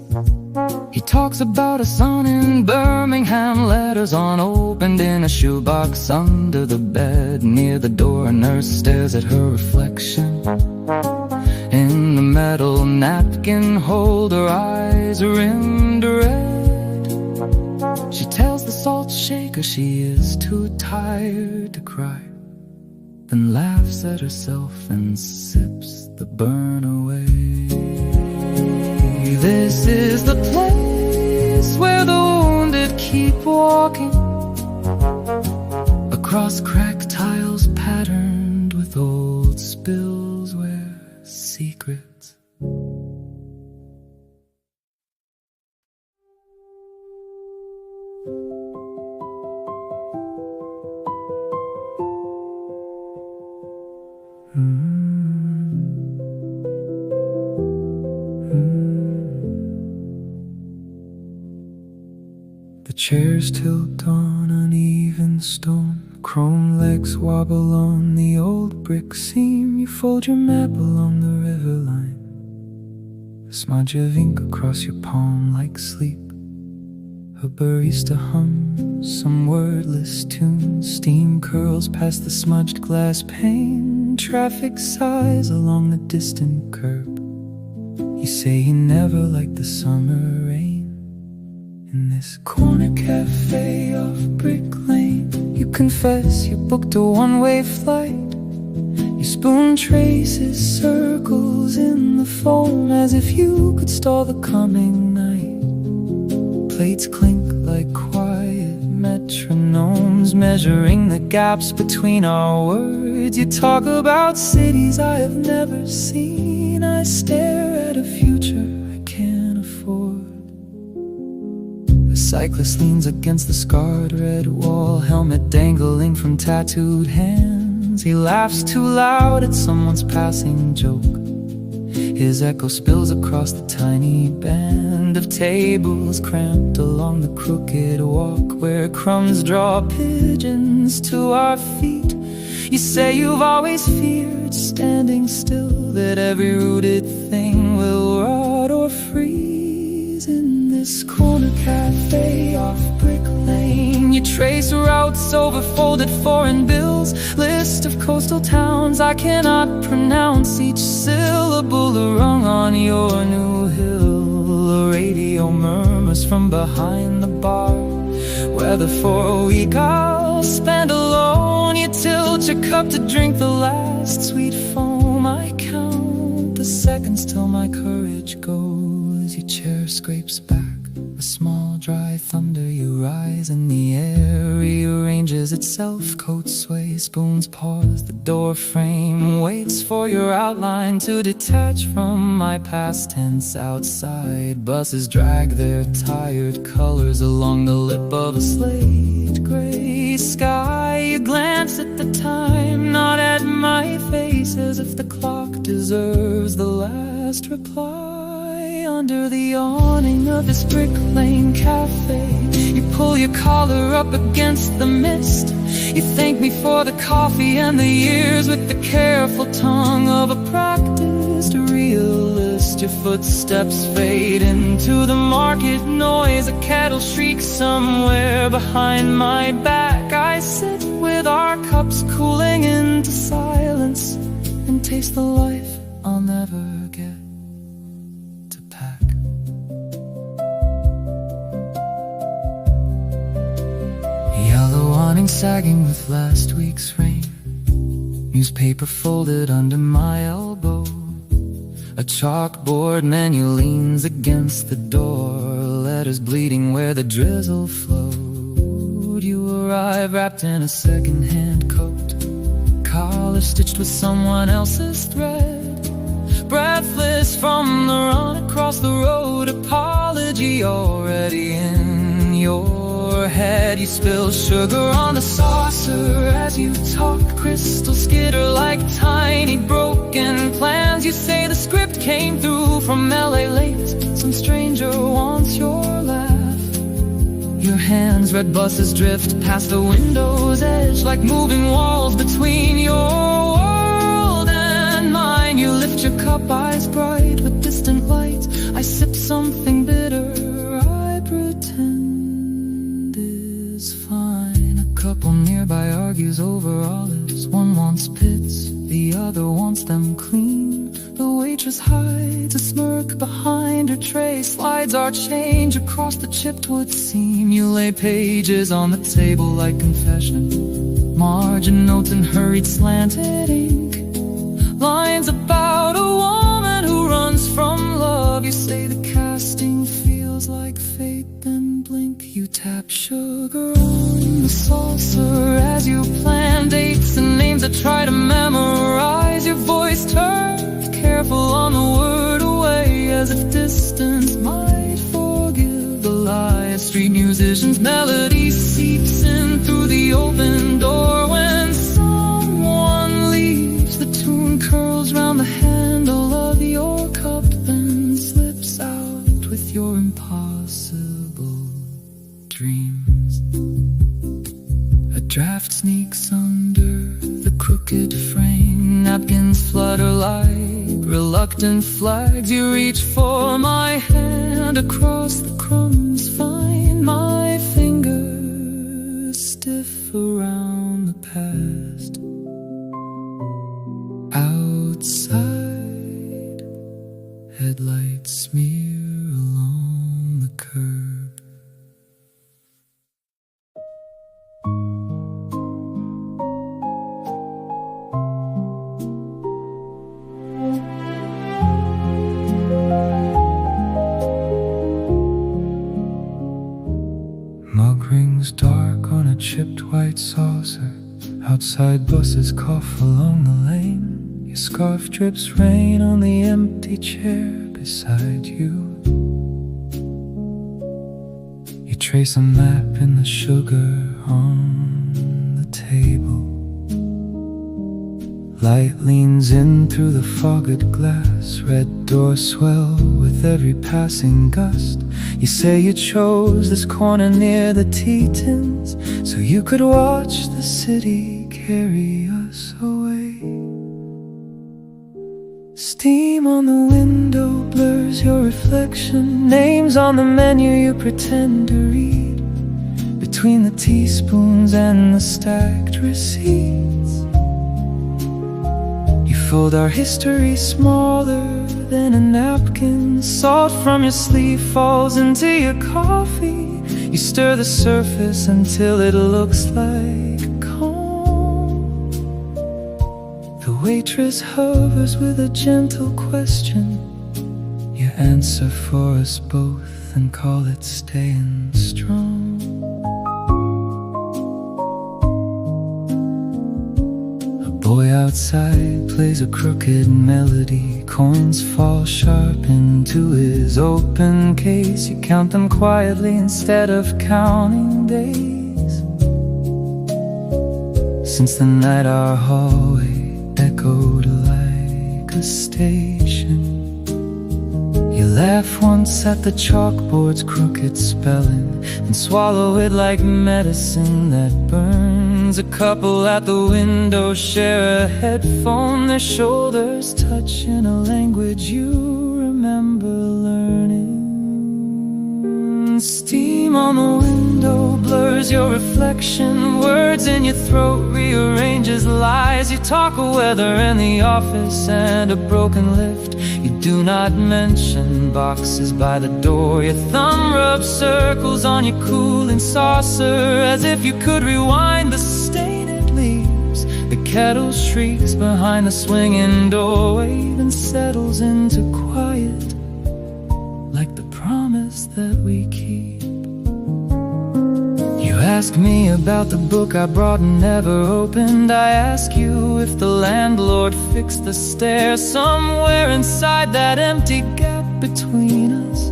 He talks about a son in Birmingham, letters unopened in a shoebox under the bed. Near the door, a nurse stares at her reflection in the metal napkin holder, eyes rimmed red. She tells the salt shaker she is too tired to cry, then laughs at herself and sips the burn away. This is the place where the wounded keep walking, across cracked tiles patterned with old spills, where secrets The chairs tilt on uneven stone, chrome legs wobble on the old brick seam. You fold your map along the river line, a smudge of ink across your palm like sleep. A barista hums some wordless tune, steam curls past the smudged glass pane. Traffic sighs along the distant curb. You say you never liked the summer rain. In this corner cafe off Brick Lane, you confess you booked a one-way flight. Your spoon traces circles in the foam, as if you could stall the coming night. Plates clink like quiet metronomes, measuring the gaps between our words. You talk about cities I have never seen. I stare at a future I can't afford. A cyclist leans against the scarred red wall, helmet dangling from tattooed hands. He laughs too loud at someone's passing joke. His echo spills across the tiny band of tables cramped along the crooked walk, where crumbs draw pigeons to our feet. You say you've always feared standing still, that every rooted thing will rot or freeze. In this corner cafe off Brick Lane, you trace routes over folded foreign bills, list of coastal towns I cannot pronounce, each syllable a rung on your new hill. A radio murmurs from behind the bar, whether for a week I'll spend alone. You tilt your cup to drink the last sweet foam. I count the seconds till my courage goes. Your chair scrapes back a small dry thunder. You rise in the air, rearranges itself, coat sways, spoons pause. The door frame waits for your outline to detach from my past tense. Outside, buses drag their tired colors along the lip of a slate gray sky. You glance at the time, not at my face, as if the clock deserves the last reply. Under the awning of this brick lane cafe, you pull your collar up against the mist. You thank me for the coffee and the years, with the careful tongue of a practiced realist. Your footsteps fade into the market noise. A kettle shrieks somewhere behind my back. I sit with our cups cooling into silence and taste the life I'll never get to pack. Yellow awning sagging with last week's rain, newspaper folded under my elbow. A chalkboard menu leans against the door, letters bleeding where the drizzle flowed. You arrive wrapped in a second-hand coat, collar stitched with someone else's thread. Breathless from the run across the road, apology already in your head. You spill sugar on the saucer as you talk, crystal skitter like tiny broken plans. You say the script came through from LA late, some stranger wants your laugh. Your hands, red buses drift past the window's edge like moving walls between your world and mine. You lift your cup, eyes bright with distant lights. I sip something bitter, I pretend is fine. A couple nearby argues over olives. One wants pits, the other wants them clean. The waitress hides a smirk behind her tray, slides our change across the chipped wood seam. You lay pages on the table like confession, margin notes and hurried slanted ink, lines about a woman who runs from love. You say the casting feels like fate, then blink. You tap sugar on the saucer as you plan dates and names I try to memorize. Your voice turns careful on the word away, as if distance might forgive the lie. A street musician's melody seeps in through the open door. When someone leaves, the tune curls round the handle of your cup, then slips out with your impossible dreams. A draft sneaks under the crooked frame, napkins flutter like reluctant flags. You reach for my hand across the crumbs, find my fingers stiff around the past. Outside, headlights smear along the curb. Mug rings dark on a chipped white saucer. Outside buses cough along the lane. Your scarf drips rain on the empty chair beside you. You trace a map in the sugar on the table. Light leans in through the fogged glass, red doors swell with every passing gust. You say you chose this corner near the Tetons so you could watch the city carry us away. Steam on the window blurs your reflection, names on the menu you pretend to read, between the teaspoons and the stacked receipts. You fold our history smaller than a napkin. Salt from your sleeve falls into your coffee. You stir the surface until it looks like calm. The waitress hovers with a gentle question. You answer for us both and call it staying strong. Boy outside plays a crooked melody. Coins fall sharp into his open case. You count them quietly instead of counting days. since the night our hallway echoed like a station. You laugh once at the chalkboard's crooked spelling and swallow it like medicine that burns. A couple at the window share a headphone, their shoulders touch in a language you remember learning. Steam on the window blurs your reflection, words in your throat rearranges lies. You talk of weather and the office and a broken lift. You do not mention boxes by the door. Your thumb rubs circles on your cooling saucer, as if you could rewind the stain it leaves. The kettle shrieks behind the swinging doorway, then settles into quiet, like the promise that we keep. You ask me about the book I brought and never opened. I ask you if the landlord fixed the stairs. Somewhere inside that empty gap between us,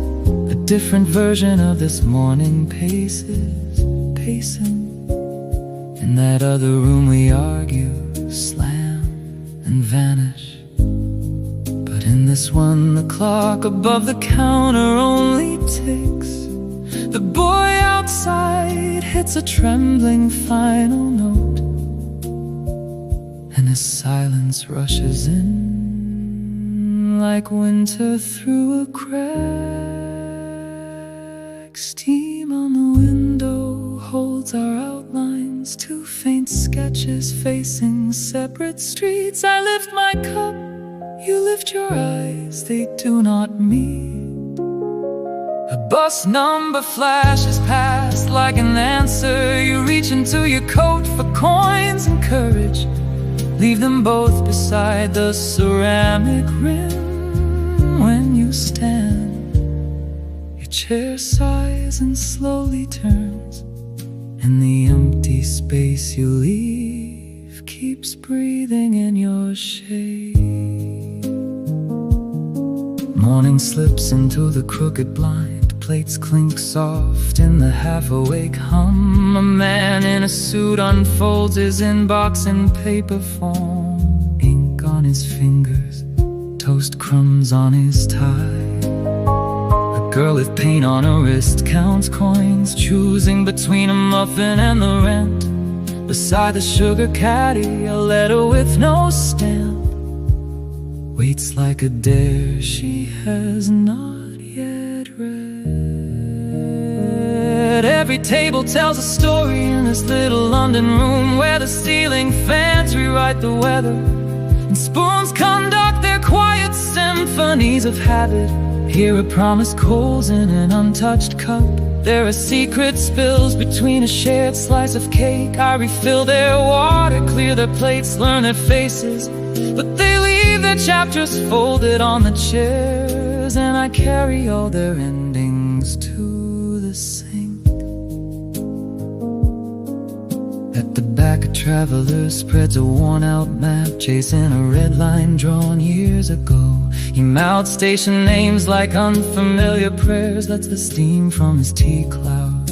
a different version of this morning paces, pacing. In that other room we argue, slam, and vanish. But in this one the clock above the counter only ticks. The boy outside hits a trembling final note, and his silence rushes in like winter through a crack. Steam on the window holds our outlines, two faint sketches facing separate streets. I lift my cup, you lift your eyes, they do not meet. A bus number flashes past like an answer. You reach into your coat for coins and courage. Leave them both beside the ceramic rim. When you stand, your chair sighs and slowly turns, and the empty space you leave keeps breathing in your shade. Morning slips into the crooked blind. Plates clink soft in the half-awake hum. A man in a suit unfolds his inbox in paper form. Ink on his fingers, toast crumbs on his tie. A girl with paint on her wrist counts coins, choosing between a muffin and the rent. Beside the sugar caddy, a letter with no stamp waits like a dare she has not yet read. Every table tells a story in this little London room, where the ceiling fans rewrite the weather and spoons conduct their quiet symphonies of habit. Here a promised coals in an untouched cup. There are secret spills between a shared slice of cake. I refill their water, clear their plates, learn their faces, but they leave their chapters folded on the chairs, and I carry all their endings to the sink. At the back, a traveler spreads a worn-out map, chasing a red line drawn years ago. He mouths station names like unfamiliar prayers, lets the steam from his tea cloud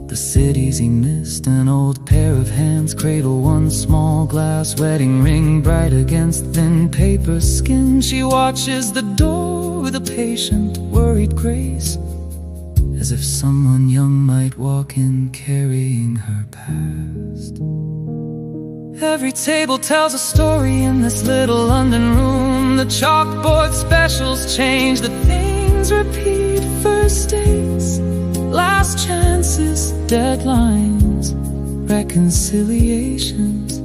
the cities he missed. An old pair of hands cradle one small glass wedding ring, bright against thin paper skin. She watches the door with a patient, worried grace, as if someone young might walk in carrying her past. Every table tells a story in this little London room. The chalkboard specials change, the things repeat. First dates, last chances, deadlines, reconciliations.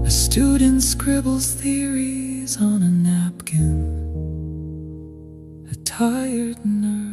A student scribbles theories on a napkin. A tired nurse